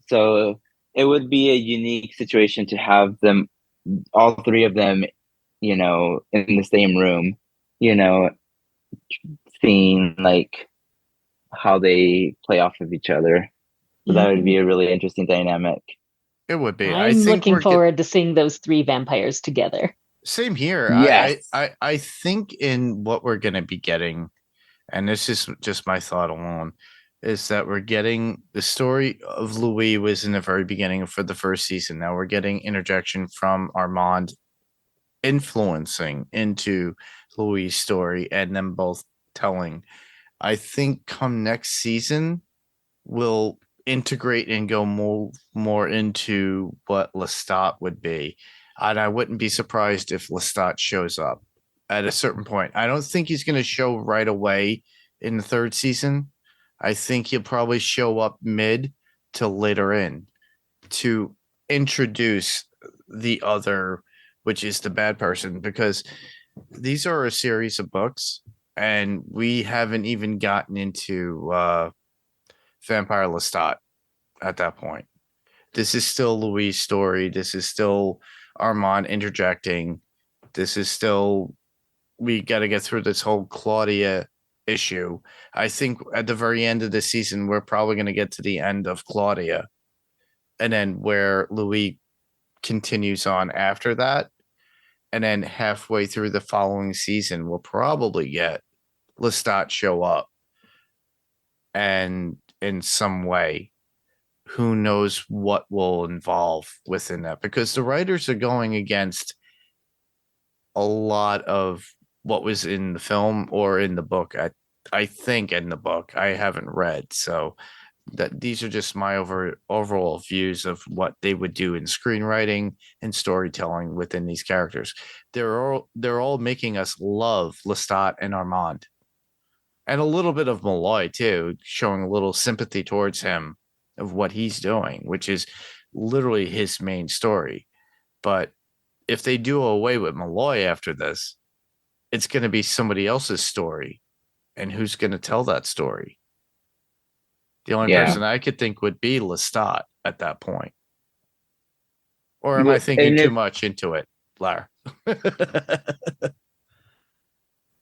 So it would be a unique situation to have them, all three of them, in the same room, seeing like how they play off of each other. So that would be a really interesting dynamic. It would be. I'm looking forward to seeing those three vampires together. Same here. Yes. I think in what we're going to be getting, and this is just my thought alone, is that we're getting the story of Louis was in the very beginning for the first season. Now we're getting interjection from Armand influencing into Louis' story and them both telling. I think come next season, we'll integrate and go more into what Lestat would be. And I wouldn't be surprised if Lestat shows up at a certain point. I don't think he's going to show right away in the third season. I think he'll probably show up mid to later in to introduce the other, which is the bad person, because these are a series of books and we haven't even gotten into Vampire Lestat at that point. This is still Louis' story. This is still Armand interjecting. This is still, we got to get through this whole Claudia issue. I think at the very end of the season, we're probably going to get to the end of Claudia, and then where Louis continues on after that. And then halfway through the following season, we'll probably get Lestat show up. And in some way, who knows what will involve within that, because the writers are going against a lot of what was in the film or in the book. I think in the book, I haven't read, so that these are just my overall views of what they would do in screenwriting and storytelling within these characters. They're all making us love Lestat and Armand, and a little bit of Malloy too, showing a little sympathy towards him of what he's doing, which is literally his main story. But if they do away with Malloy after this, it's going to be somebody else's story. And who's going to tell that story? The only person I could think would be Lestat at that point. Or am I thinking too much into it, Lara?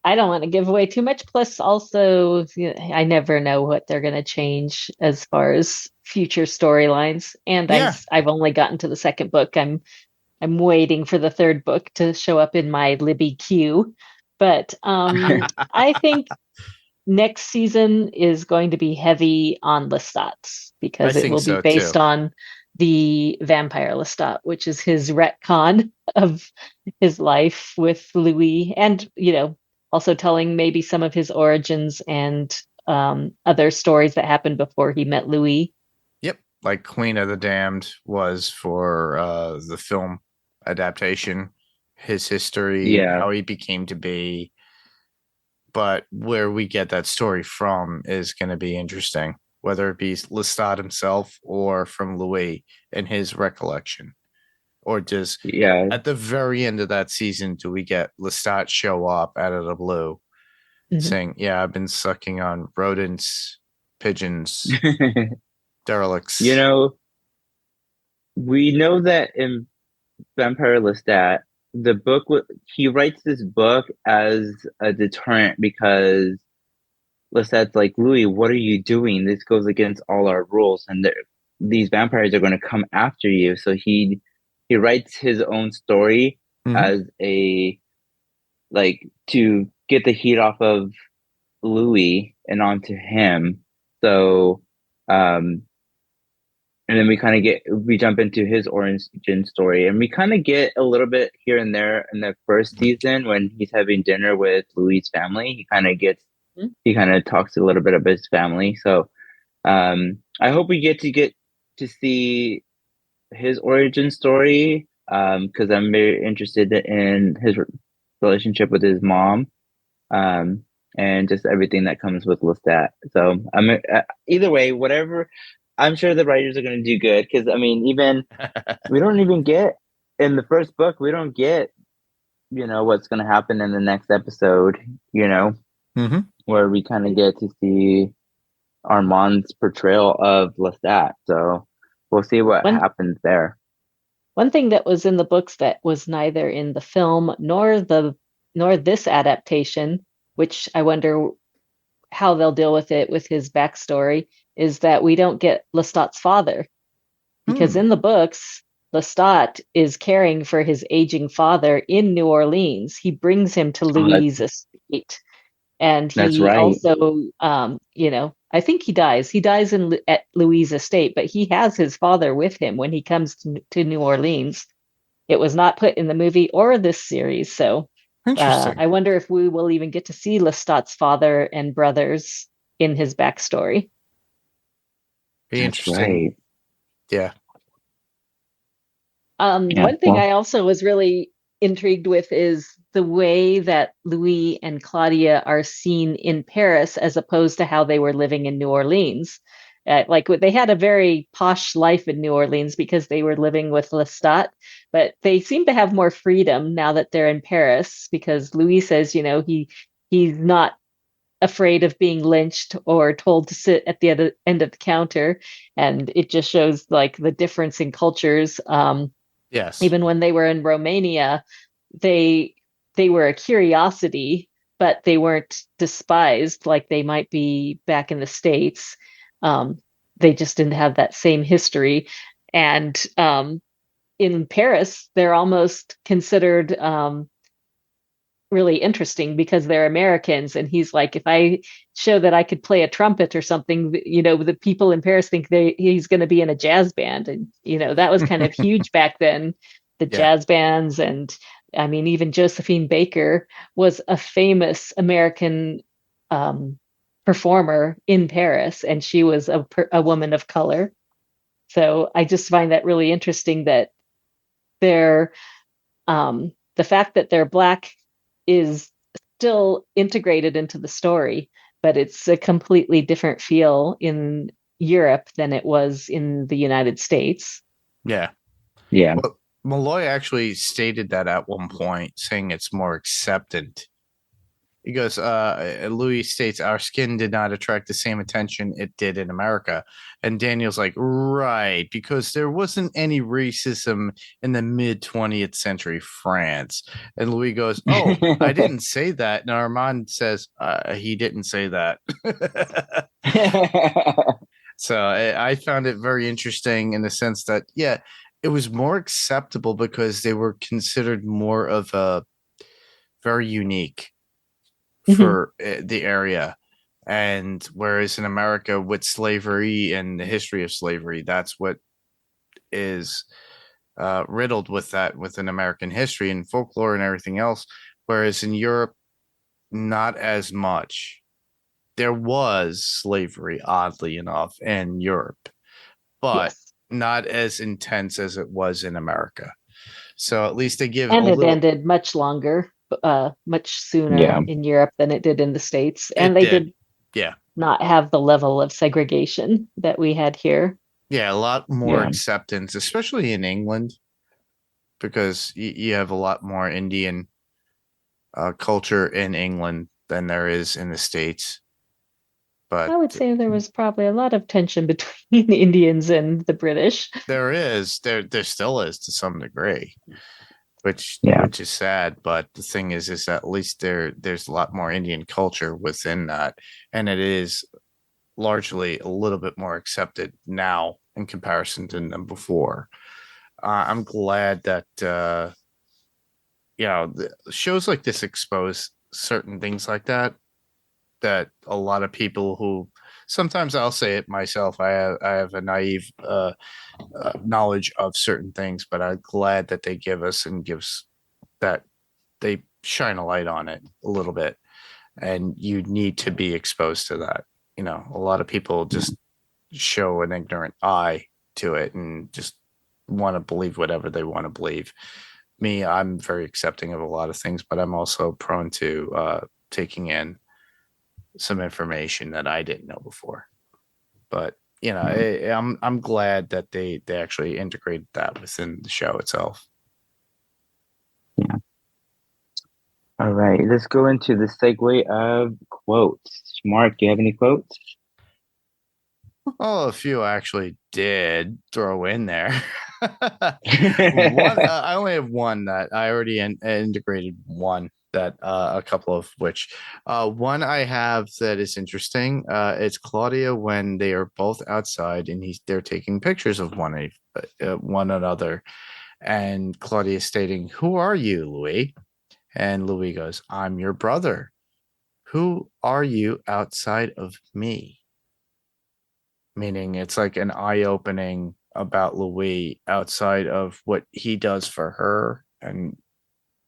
I don't want to give away too much. Plus, also, I never know what they're going to change as far as future storylines. And I've only gotten to the second book. I'm waiting for the third book to show up in my Libby queue. But I think next season is going to be heavy on Lestat, because it will be based on the vampire Lestat, which is his retcon of his life with Louis, and also telling maybe some of his origins and other stories that happened before he met Louis. Yep, like Queen of the Damned was for the film adaptation, his history, how he became to be. but where we get that story from is going to be interesting, whether it be Lestat himself or from Louis and his recollection, or just Yeah. at the very end of that season, do we get Lestat show up out of the blue saying, "Yeah, I've been sucking on rodents, pigeons, You derelicts." know, we know that in Vampire Lestat, the book he writes this book as a deterrent because Lestat's like, Louis, what are you doing? This goes against all our rules, and these vampires are going to come after you. So he writes his own story Mhm. as a like to get the heat off of Louis and onto him. So, and then we jump into his origin story, and we kind of get a little bit here and there in the first season when he's having dinner with Louis' family. He kind of talks a little bit about his family. So, I hope we get to see his origin story, because I'm very interested in his relationship with his mom, um, and just everything that comes with Lestat. So either way, whatever. I'm sure the writers are going to do good because I mean, even we don't even get in the first book, we don't get what's going to happen in the next episode. Mhm. Where we kind of get to see Armand's portrayal of Lestat. So we'll see what One happens there. one thing that was in the books that was neither in the film nor this adaptation, which I wonder how they'll deal with it with his backstory, is that we don't get Lestat's father. Because Hmm. in the books, Lestat is caring for his aging father in New Orleans. He brings him to Oh, Louis' estate, and that's he right. also, I think he dies. He dies at Louis' estate, but he has his father with him when he comes to New Orleans. It was not put in the movie or this series, so Interesting. I wonder if we will even get to see Lestat's father and brothers in his backstory. Be That's interesting. right. Yeah. Yeah. One thing Well, I also was really intrigued with is the way that Louis and Claudia are seen in Paris as opposed to how they were living in New Orleans. They had a very posh life in New Orleans because they were living with Lestat, but they seem to have more freedom now that they're in Paris because Louis says, he's not afraid of being lynched or told to sit at the other end of the counter, and it just shows like the difference in cultures. Yes. Even when they were in Romania, they they were a curiosity, but they weren't despised like they might be back in the States. They just didn't have that same history. And in Paris, they're almost considered really interesting because they're Americans. And he's like, if I show that I could play a trumpet or something, the people in Paris think he's going to be in a jazz band. And, that was kind of huge back then, the Yeah. jazz bands. And I mean, even Josephine Baker was a famous American um, performer in Paris, and she was a woman of color. So I just find that really interesting that they're the fact that they're black is still integrated into the story, but it's a completely different feel in Europe than it was in the United States. Yeah. yeah. Well, Malloy actually stated that at one point, saying it's more acceptant. He goes, Louis states, our skin did not attract the same attention it did in America. And Daniel's like, right, because there wasn't any racism in the mid 20th century France. And Louis goes, oh, I didn't say that. And Armand says, he didn't say that. So I found it very interesting in the sense that, yeah, it was more acceptable because they were considered more of a very unique Mhm. for the area. And whereas in America, with slavery and the history of slavery, that's what is riddled with that within American history and folklore and everything else. Whereas in Europe, not as much. There was slavery, oddly enough, in Europe, but Yes. not as intense as it was in America. So at least they give a And it little. ended much longer. much sooner Yeah. in Europe than it did in the States, and It they did. did Yeah. not have the level of segregation that we had here. Yeah, a lot more Yeah. acceptance, especially in England, because you have a lot more Indian culture in England than there is in the States. But I would say there was probably a lot of tension between the Indians and the British. there still is to some degree, which Yeah. which is sad. But the thing is that at least there's a lot more Indian culture within that, and it is largely a little bit more accepted now in comparison to them before. I'm glad that the shows like this expose certain things like that a lot of people who sometimes I'll say it myself. I have a naive knowledge of certain things, but I'm glad that they give us and gives that they shine a light on it a little bit, and you need to be exposed to that. A lot of people just show an ignorant eye to it and just want to believe whatever they want to believe. Me, I'm very accepting of a lot of things, but I'm also prone to taking in some information that I didn't know before. But I'm glad that they actually integrated that within the show itself. Yeah. All right, let's go into the segue of quotes. Mark, do you have any quotes? Oh, a few actually did throw in there. I only have one that I already integrated one that a couple of which one I have that is interesting. It's Claudia when they are both outside and they're taking pictures of one another, and Claudia stating, "Who are you, Louis?" And Louis goes, "I'm your brother. Who are you outside of me?" Meaning it's like an eye-opening about Louis outside of what he does for her and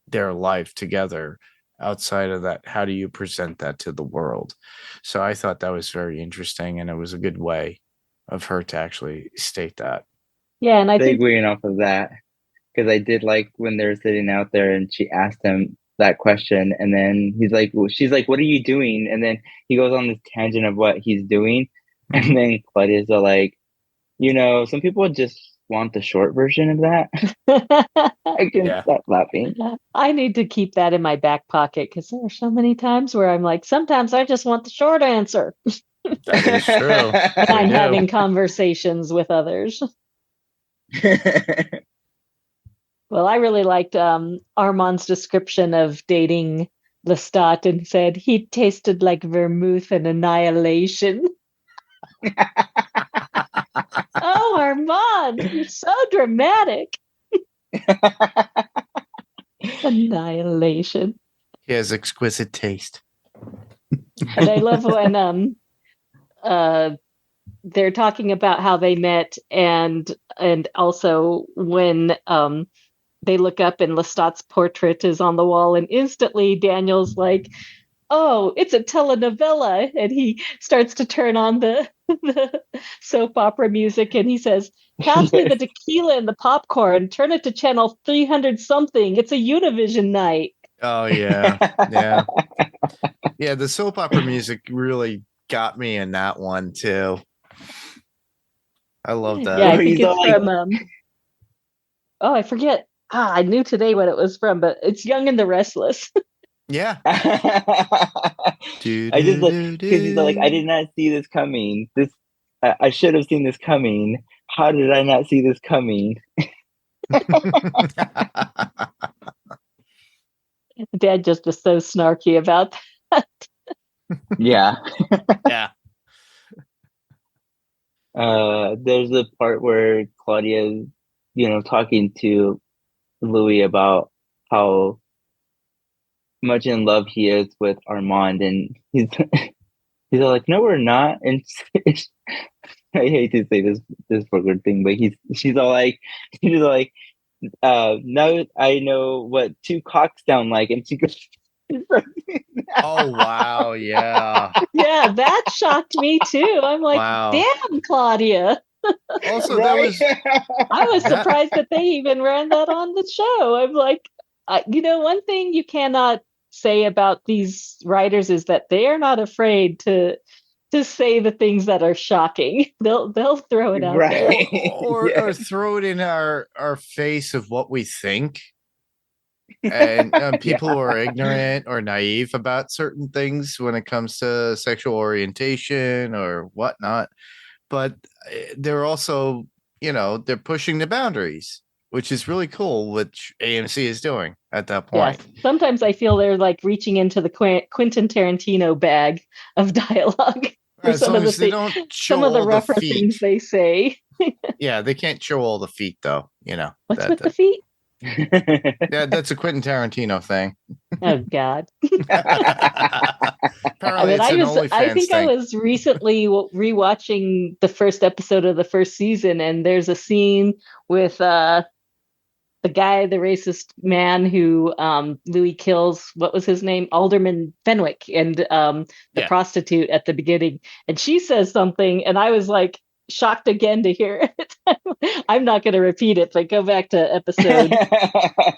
their life together. Outside of that, how do you present that to the world? So I thought that was very interesting, and it was a good way of her to actually state that. Yeah, and I think Segueing off of that, because I did like when they're sitting out there and she asked him that question, and then she's like, "What are you doing?" And then he goes on this tangent of what he's doing, and then Claudia's all like, some people just want the short version of that. I can't stop laughing. I need to keep that in my back pocket because there are so many times where I'm like, sometimes I just want the short answer. That is true. I'm having conversations with others. Well, I really liked Armand's description of dating Lestat and said he tasted like vermouth and annihilation. Oh, Armand, you're so dramatic. Annihilation. He has exquisite taste. And I love when they're talking about how they met and also when they look up and Lestat's portrait is on the wall, and instantly Daniel's like, "Oh, it's a telenovela," and he starts to turn on the soap opera music, and he says, "Pass me the tequila and the popcorn. Turn it to channel 300 something. It's a Univision night." Oh yeah, yeah, yeah. The soap opera music really got me in that one too. I love that. Yeah, I think it's from. Oh, I forget. I knew today what it was from, but it's Young and the Restless. Yeah. I just because he's like, I did not see this coming. I should have seen this coming. How did I not see this coming? Dad just is so snarky about that. Yeah. Yeah. There's a part where Claudia is, talking to Louis about how much in love he is with Armand, and he's all like, "No, we're not." And I hate to say this forward thing, but she's all like, now I know what two cocks sound like, and she goes. Oh wow, yeah. Yeah, that shocked me too. I'm like, wow. Damn, Claudia. Also, right? I was surprised that they even ran that on the show. I'm like, one thing you cannot say about these writers is that they are not afraid to say the things that are shocking. They'll throw it out there. Right. Or throw it in our face of what we think. And people who are ignorant or naive about certain things when it comes to sexual orientation or whatnot. But they're also, they're pushing the boundaries, which is really cool, which AMC is doing at that point. Yes. Sometimes I feel they're like reaching into the Quentin Tarantino bag of dialogue. As long as they don't show some of the all rougher feet. things they say. Yeah, they can't show all the feet, though. What's with the feet? Yeah, that's a Quentin Tarantino thing. Oh God. Apparently, it's an OnlyFans I think thing. I was recently rewatching the first episode of the first season, and there's a scene with the guy, the racist man who Louis kills. What was his name? Alderman Fenwick, and the prostitute at the beginning. And she says something, and I was like shocked again to hear it. I'm not going to repeat it, but go back to episode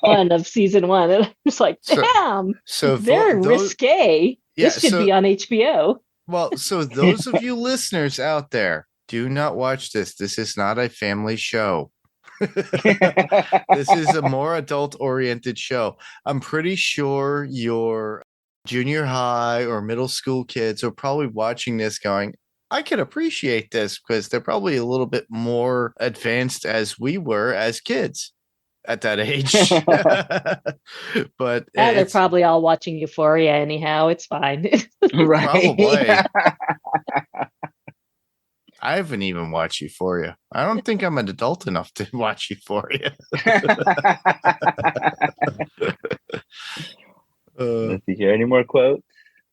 1 of season 1, and I'm just like, damn. So they're risque. Yeah, this should be on HBO. Well, so those of you listeners out there, do not watch this. This is not a family show. This is a more adult-oriented show. I'm pretty sure your junior high or middle school kids are probably watching this going, I can appreciate this, because they're probably a little bit more advanced as we were as kids at that age. But they're probably all watching Euphoria anyhow. It's fine. Right. Probably. I haven't even watched Euphoria. I don't think I'm an adult enough to watch Euphoria. Let's see here. Any more quotes?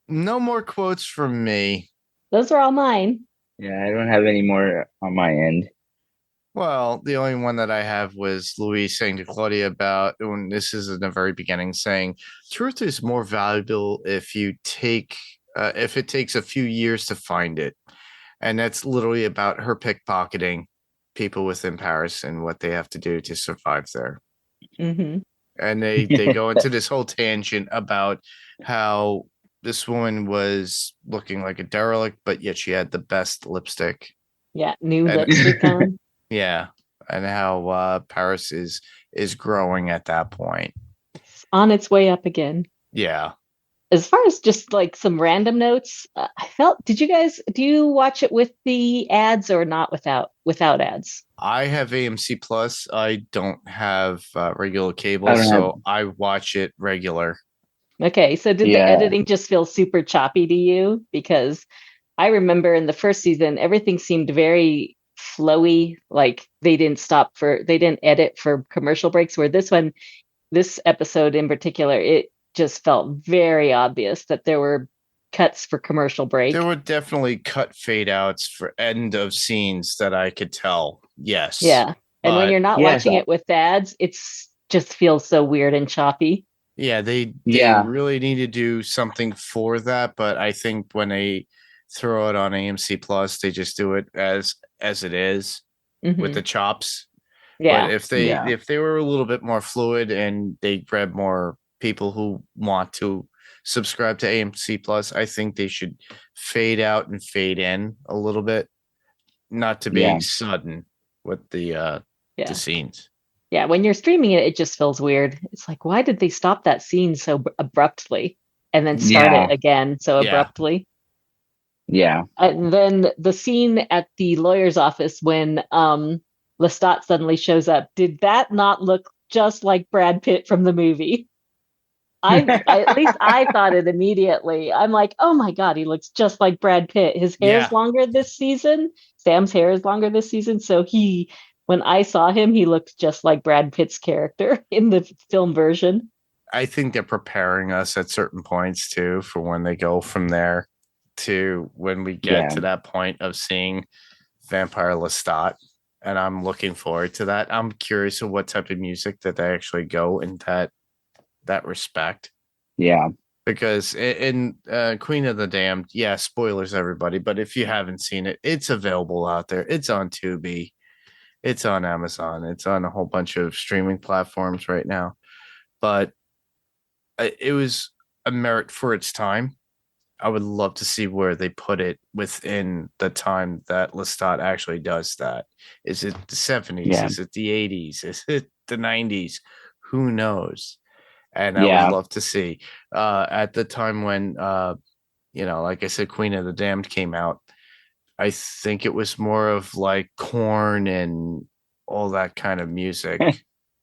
No more quotes from me. Those are all mine. Yeah, I don't have any more on my end. Well, the only one that I have was Louis saying to Claudia about, when this is in the very beginning, saying truth is more valuable if it takes a few years to find it. And that's literally about her pickpocketing people within Paris and what they have to do to survive there. Mm-hmm. And they go into this whole tangent about how this woman was looking like a derelict, but yet she had the best lipstick. Yeah, lipstick on. Yeah, and how Paris is growing at that point. It's on its way up again. Yeah. As far as just like some random notes, I felt. Do you watch it with the ads or not without ads? I have AMC Plus. I don't have regular cable, so I watch it regular. Okay, so did the editing just feel super choppy to you? Because I remember in the first season, everything seemed very flowy. Like they didn't edit for commercial breaks. Where this episode in particular, it just felt very obvious that there were cuts for commercial break. There were definitely cut fade outs for end of scenes that I could tell. Yes. Yeah. And when you're not watching it with ads, it's just feels so weird and choppy. Yeah, they really need to do something for that, but I think when they throw it on AMC Plus, they just do it as it is with the chops. Yeah. But if they were a little bit more fluid and they grab more people who want to subscribe to AMC Plus, I think they should fade out and fade in a little bit, not to be sudden with the scenes. Yeah, when you're streaming it, it just feels weird. It's like, why did they stop that scene so abruptly and then start it again so abruptly? Yeah. And then the scene at the lawyer's office when Lestat suddenly shows up, did that not look just like Brad Pitt from the movie? At least I thought it immediately. I'm like, oh my God, he looks just like Brad Pitt. His hair's longer this season. Sam's hair is longer this season. So when I saw him, he looked just like Brad Pitt's character in the film version. I think they're preparing us at certain points too for when they go from there to when we get to that point of seeing Vampire Lestat. And I'm looking forward to that. I'm curious of what type of music that they actually go in that respect. Yeah. Because in Queen of the Damned, spoilers everybody, but if you haven't seen it, it's available out there. It's on Tubi. It's on Amazon. It's on a whole bunch of streaming platforms right now. But it was a merit for its time. I would love to see where they put it within the time that Lestat actually does that. Is it the 70s? Yeah. Is it the 80s? Is it the 90s? Who knows? And I would Yeah. love to see at the time when, like I said, Queen of the Damned came out. I think it was more of like Korn and all that kind of music,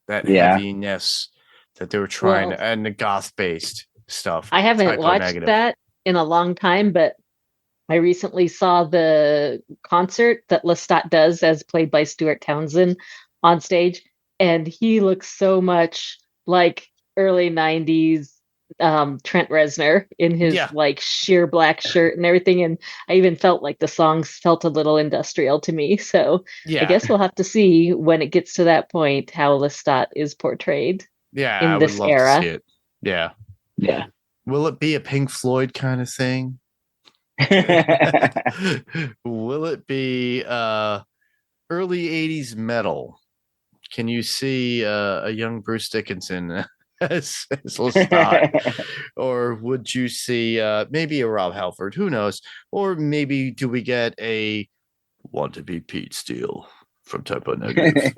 that Yeah. heaviness that they were trying, and the goth based stuff. I haven't Typo watched negative. that in a long time, but I recently saw the concert that Lestat does, as played by Stuart Townsend, on stage, and he looks so much like early 90s Trent Reznor in his like sheer black shirt and everything. And I even felt like the songs felt a little industrial to me. So I guess we'll have to see when it gets to that point how Lestat is portrayed in this era. To see it. Yeah. Yeah. Will it be a Pink Floyd kind of thing? Will it be early 80s metal? Can you see a young Bruce Dickinson as Lestat? Or would you see maybe a Rob Halford? Who knows? Or maybe do we get a Want to Be Pete Steele from Typo Negative?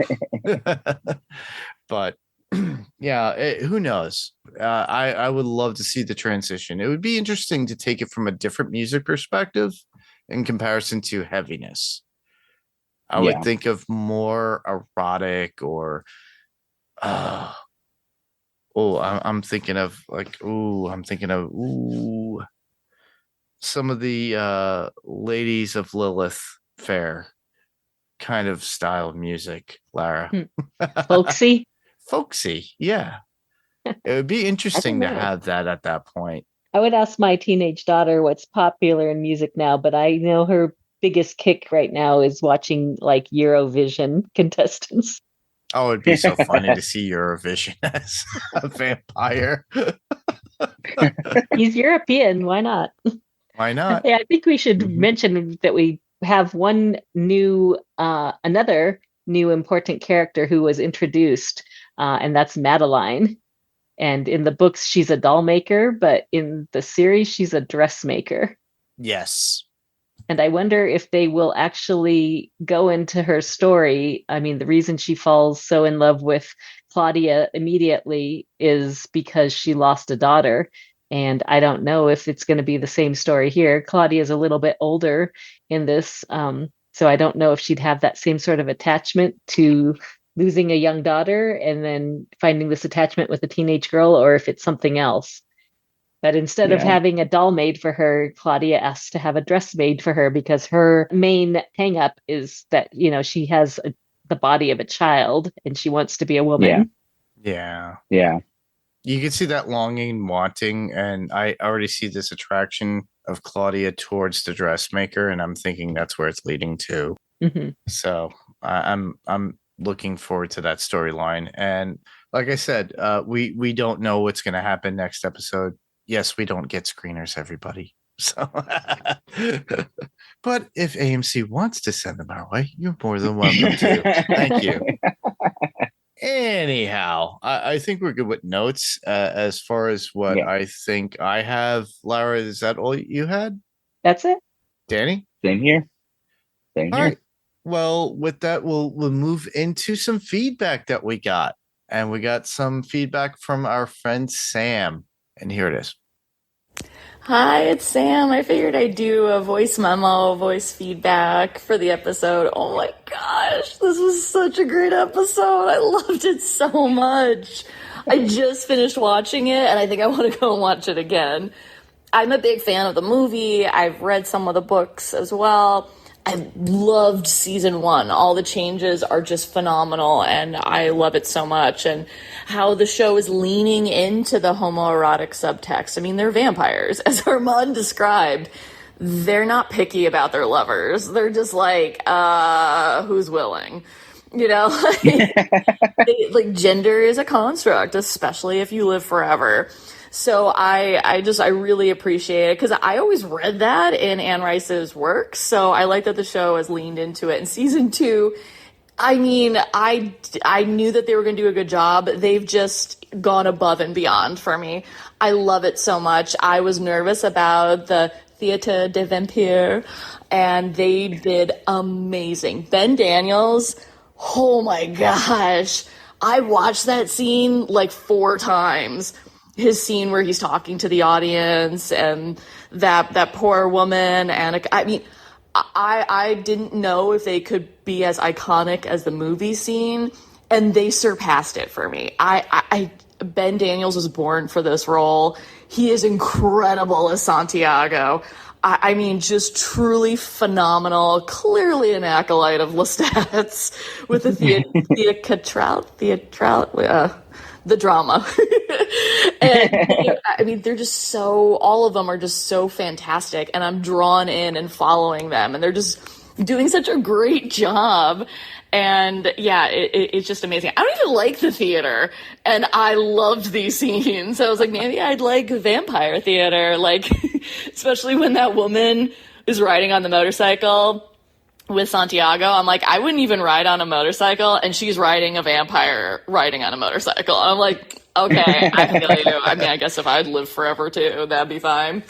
But who knows? I would love to see the transition. It would be interesting to take it from a different music perspective in comparison to heaviness. I would think of more erotic or I'm thinking of some of the Ladies of Lilith fair kind of style of music, Lara. Folksy? Folksy, yeah. It would be interesting to have that at that point. I would ask my teenage daughter what's popular in music now, but I know her biggest kick right now is watching like Eurovision contestants. Oh, it'd be so funny to see Eurovision as a vampire. He's European. Why not? Why not? Yeah, I think we should mention that we have another new important character who was introduced, and that's Madeline. And in the books, she's a doll maker, but in the series, she's a dressmaker. Yes. And I wonder if they will actually go into her story. I mean, the reason she falls so in love with Claudia immediately is because she lost a daughter. And I don't know if it's going to be the same story here. Claudia is a little bit older in this. So I don't know if she'd have that same sort of attachment to losing a young daughter and then finding this attachment with a teenage girl, or if it's something else. But instead of having a doll made for her, Claudia asks to have a dress made for her because her main hang up is that, she has the body of a child and she wants to be a woman. Yeah. Yeah. You can see that longing and wanting, and I already see this attraction of Claudia towards the dressmaker, and I'm thinking that's where it's leading to. Mm-hmm. So I'm looking forward to that storyline. And like I said, we don't know what's going to happen next episode. Yes, we don't get screeners, everybody. So, but if AMC wants to send them our way, you're more than welcome to. Thank you. Anyhow, I think we're good with notes as far as what I think I have. Lara, is that all you had? That's it. Danny? Same here. All right. Well, with that, we'll move into some feedback that we got. And we got some feedback from our friend Sam. And here it is. Hi, it's Sam. I figured I'd do a voice memo, voice feedback for the episode. Oh my gosh, this was such a great episode. I loved it so much. I just finished watching it, and I think I want to go and watch it again. I'm a big fan of the movie. I've read some of the books as well. I loved season 1. All the changes are just phenomenal, and I love it so much. And how the show is leaning into the homoerotic subtext. I mean, they're vampires. As Armand described, they're not picky about their lovers. They're just like, who's willing? Like gender is a construct, especially if you live forever. So I really appreciate it because I always read that in Anne Rice's work. So I like that the show has leaned into it. In season 2, I mean, I knew that they were going to do a good job. They've just gone above and beyond for me. I love it so much. I was nervous about the Theatre de Vampire, and they did amazing. Ben Daniels, oh my gosh. I watched that scene like 4 times. His scene where he's talking to the audience and that poor woman. And I mean, I didn't know if they could be as iconic as the movie scene, and they surpassed it for me. Ben Daniels was born for this role. He is incredible as Santiago. I mean, just truly phenomenal. Clearly an acolyte of Lestat's with the the drama. And I mean, they're just so, all of them are just so fantastic, and I'm drawn in and following them, and they're just doing such a great job. And yeah, it's just amazing. I don't even like the theater, and I loved these scenes. I was like, maybe I'd like vampire theater, like, especially when that woman is riding on the motorcycle with Santiago. I'm like, I wouldn't even ride on a motorcycle, and she's riding a vampire riding on a motorcycle. I'm like, okay, I feel you. I mean, I guess if I'd live forever too, that'd be fine.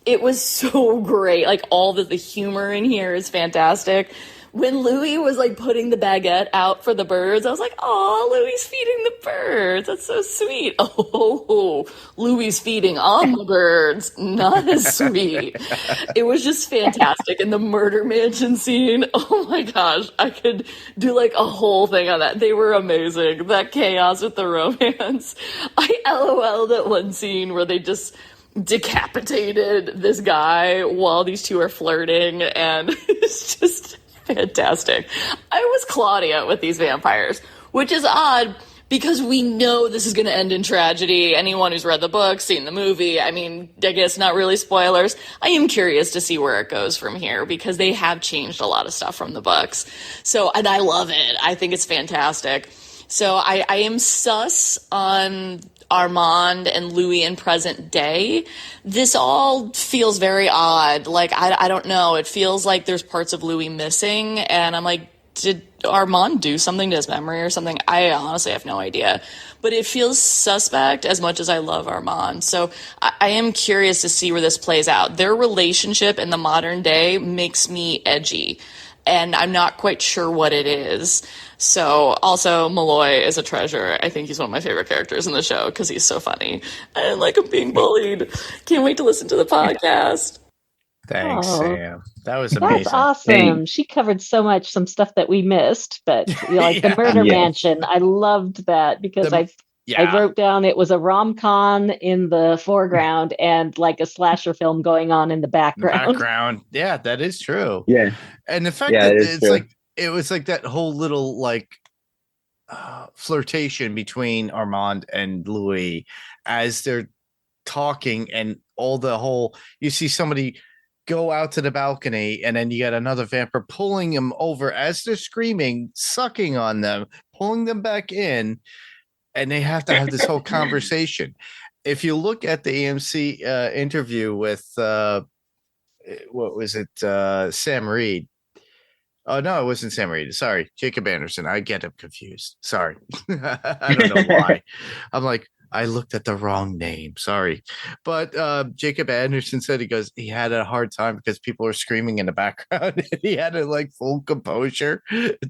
It was so great. Like, all the humor in here is fantastic. When Louis was like putting the baguette out for the birds, I was like, oh, Louis feeding the birds. That's so sweet. Oh, Louis feeding on the birds. Not as sweet. It was just fantastic. And the murder mansion scene, oh my gosh, I could do like a whole thing on that. They were amazing. That chaos with the romance. I LOL'd at one scene where they just decapitated this guy while these two are flirting, and it's just fantastic. I was Claudia with these vampires, which is odd because we know this is going to end in tragedy. Anyone who's read the book, seen the movie, I mean, I guess not really spoilers. I am curious to see where it goes from here because they have changed a lot of stuff from the books. So, and I love it. I think it's fantastic. So I am sus on Armand and Louis in present day. This all feels very odd. Like, I don't know. It feels like there's parts of Louis missing. And I'm like, did Armand do something to his memory or something? I honestly have no idea. But it feels suspect as much as I love Armand. So I am curious to see where this plays out. Their relationship in the modern day makes me edgy. And I'm not quite sure what it is. So, also, Malloy is a treasure. I think he's one of my favorite characters in the show because he's so funny. I didn't like him being bullied. Can't wait to listen to the podcast. Thanks, Sam. That was amazing. That's awesome. She covered some stuff that we missed, but like the Murder Mansion, I loved that because I wrote down it was a rom-com in the foreground and like a slasher film going on in the background. Yeah, that is true. Yeah. And the fact that it's true. Like, it was like that whole little like flirtation between Armand and Louis as they're talking, and all the whole, you see somebody go out to the balcony and then you get another vampire pulling them over as they're screaming, sucking on them, pulling them back in, and they have to have this whole conversation. If you look at the AMC interview with what was it, Sam Reed. Oh, no, it wasn't Sam Reed. Sorry, Jacob Anderson. I get him confused. Sorry. I don't know why. I'm like, I looked at the wrong name. Sorry. But Jacob Anderson said he had a hard time because people were screaming in the background. And he had to like full composure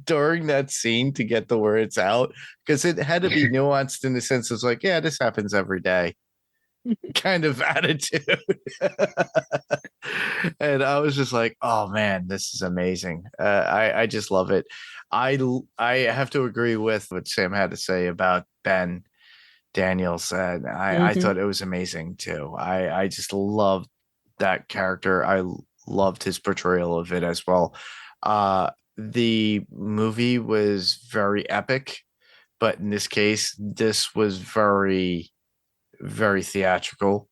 during that scene to get the words out because it had to be nuanced in the sense of like, yeah, this happens every day kind of attitude. And I was just like, oh man, this is amazing. I just love it. I have to agree with what Sam had to say about Ben Daniels. I thought it was amazing too. I just loved that character. I loved his portrayal of it as well. The movie was very epic, but in this case, this was very, very theatrical.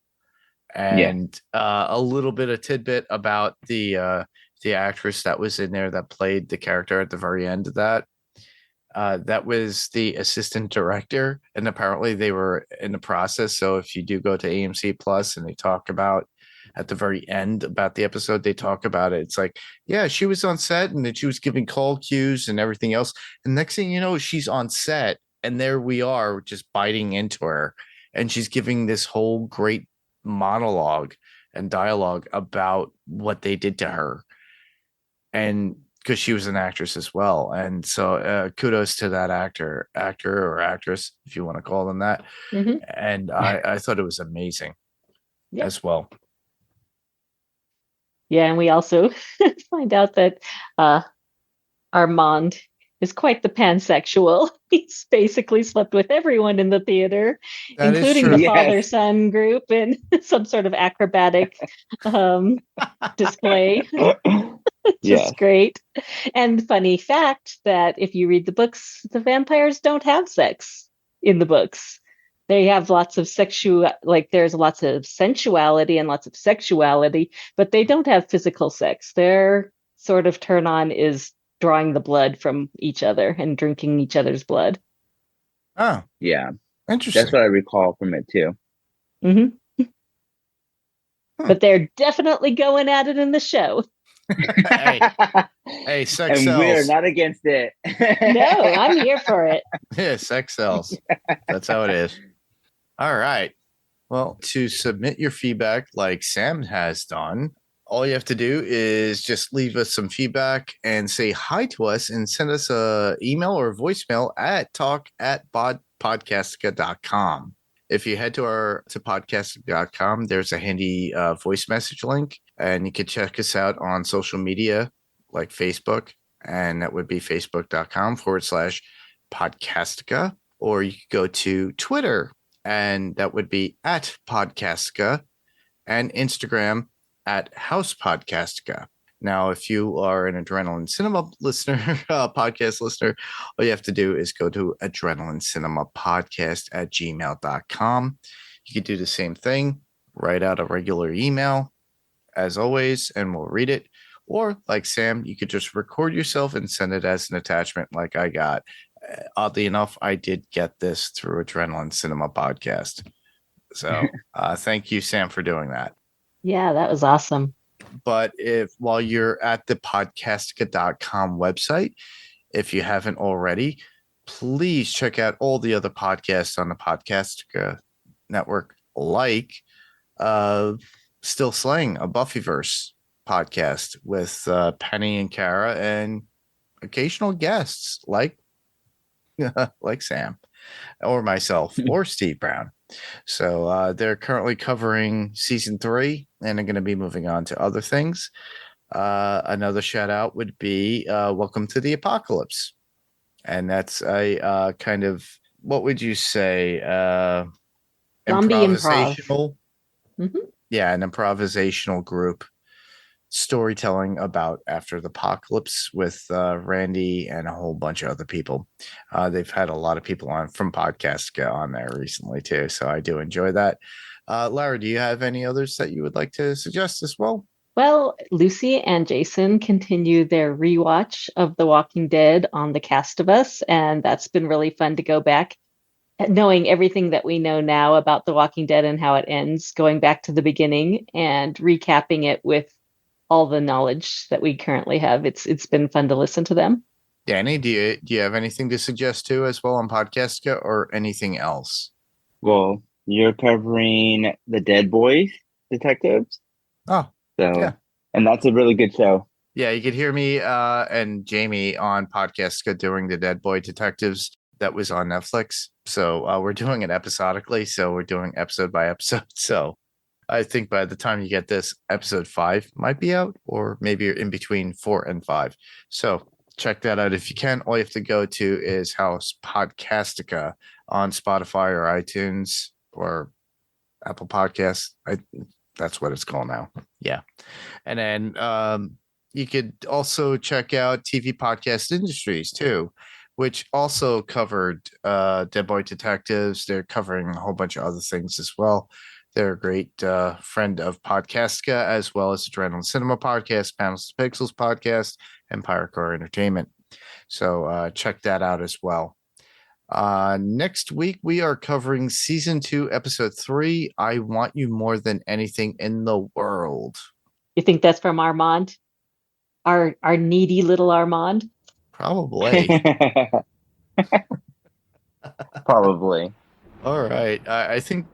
And a little bit of tidbit about the actress that was in there that played the character at the very end of that. That was the assistant director, and apparently they were in the process. So if you do go to AMC Plus and they talk about at the very end about the episode, they talk about it. It's like, yeah, she was on set and then she was giving call cues and everything else. And next thing you know, she's on set and there we are just biting into her. And she's giving this whole great monologue and dialogue about what they did to her. And because she was an actress as well. And so kudos to that actor or actress, if you want to call them that. Mhm. And I thought it was amazing as well. Yeah, and we also find out that Armand is quite the pansexual. He's basically slept with everyone in the theater, That is including true. the Yes. father-son group and some sort of acrobatic display. Yes. Just great. And funny fact that if you read the books, the vampires don't have sex in the books. They have lots of there's lots of sensuality and lots of sexuality, but they don't have physical sex. Their sort of turn on is drawing the blood from each other and drinking each other's blood. Oh, Yeah. interesting. That's what I recall from it too. Hmm. Huh. But they're definitely going at it in the show. Hey, sex And sells. we're not against it. No, I'm here for it. Yeah, sex sells. That's how it is. All right. Well, to submit your feedback like Sam has done, all you have to do is just leave us some feedback and say hi to us and send us a email or a voicemail at talk@podcastica.com. If you head to podcastica.com, there's a handy voice message link, and you can check us out on social media like Facebook, and that would be facebook.com/podcastica, or you could go to Twitter, and that would be @podcastica, and Instagram @housepodcastica. Now, if you are an Adrenaline Cinema listener, podcast listener, all you have to do is go to adrenalinecinema.podcast@gmail.com. You can do the same thing, write out a regular email, as always, and we'll read it. Or, like Sam, you could just record yourself and send it as an attachment like I got. Oddly enough, I did get this through Adrenaline Cinema Podcast. So thank you, Sam, for doing that. Yeah, that was awesome. But while you're at the podcastica.com website, if you haven't already, please check out all the other podcasts on the Podcastica network, like Still Slaying, a Buffyverse podcast with Penny and Kara and occasional guests like Sam or myself or Steve Brown. So they're currently covering season 3 and are going to be moving on to other things. Another shout out would be Welcome to the Apocalypse. And that's a kind of, what would you say? Zombie improvisational. Mhm. Yeah, an improvisational group storytelling about after the apocalypse with Randy and a whole bunch of other people. They've had a lot of people on from Podcastica on there recently too, so I do enjoy that. Lara, do you have any others that you would like to suggest as well? Well, Lucy and Jason continue their rewatch of The Walking Dead on The Cast of Us, and that's been really fun to go back, knowing everything that we know now about The Walking Dead and how it ends, going back to the beginning and recapping it with all the knowledge that we currently have. It's been fun to listen to them. Danny, do you have anything to suggest too as well on Podcastica or anything else? Well, you're covering the Dead Boys detectives. Oh, So, yeah. And that's a really good show. Yeah, you could hear me and Jamie on Podcastica doing the Dead Boy Detectives that was on Netflix. So we're doing it episodically. So we're doing episode by episode. So I think by the time you get this, episode 5 might be out, or maybe you're in between 4 and 5. So check that out if you can. All you have to go to is House Podcastica on Spotify or iTunes or Apple Podcasts. That's what it's called now. Yeah. And then you could also check out TV Podcast Industries too, which also covered Dead Boy Detectives. They're covering a whole bunch of other things as well. They're a great friend of Podcastica, as well as Adrenaline Cinema Podcast, Panels to Pixels Podcast, and Pirate Core Entertainment. So check that out as well. Next week, we are covering season 2, episode 3. I Want You More Than Anything in the World. You think that's from Armand? Our needy little Armand? Probably. Probably. All right. I think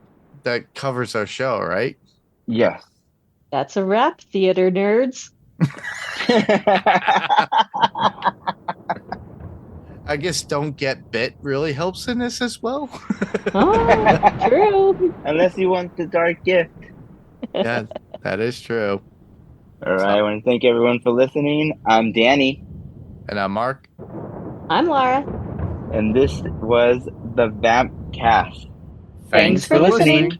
that covers our show, right? Yes. That's a wrap, theater nerds. I guess Don't Get Bit really helps in this as well. Oh, true. Unless you want the dark gift. Yeah, that is true. All right. I want to thank everyone for listening. I'm Danny. And I'm Mark. I'm Lara. And this was the Vamp Cast. Thanks for listening.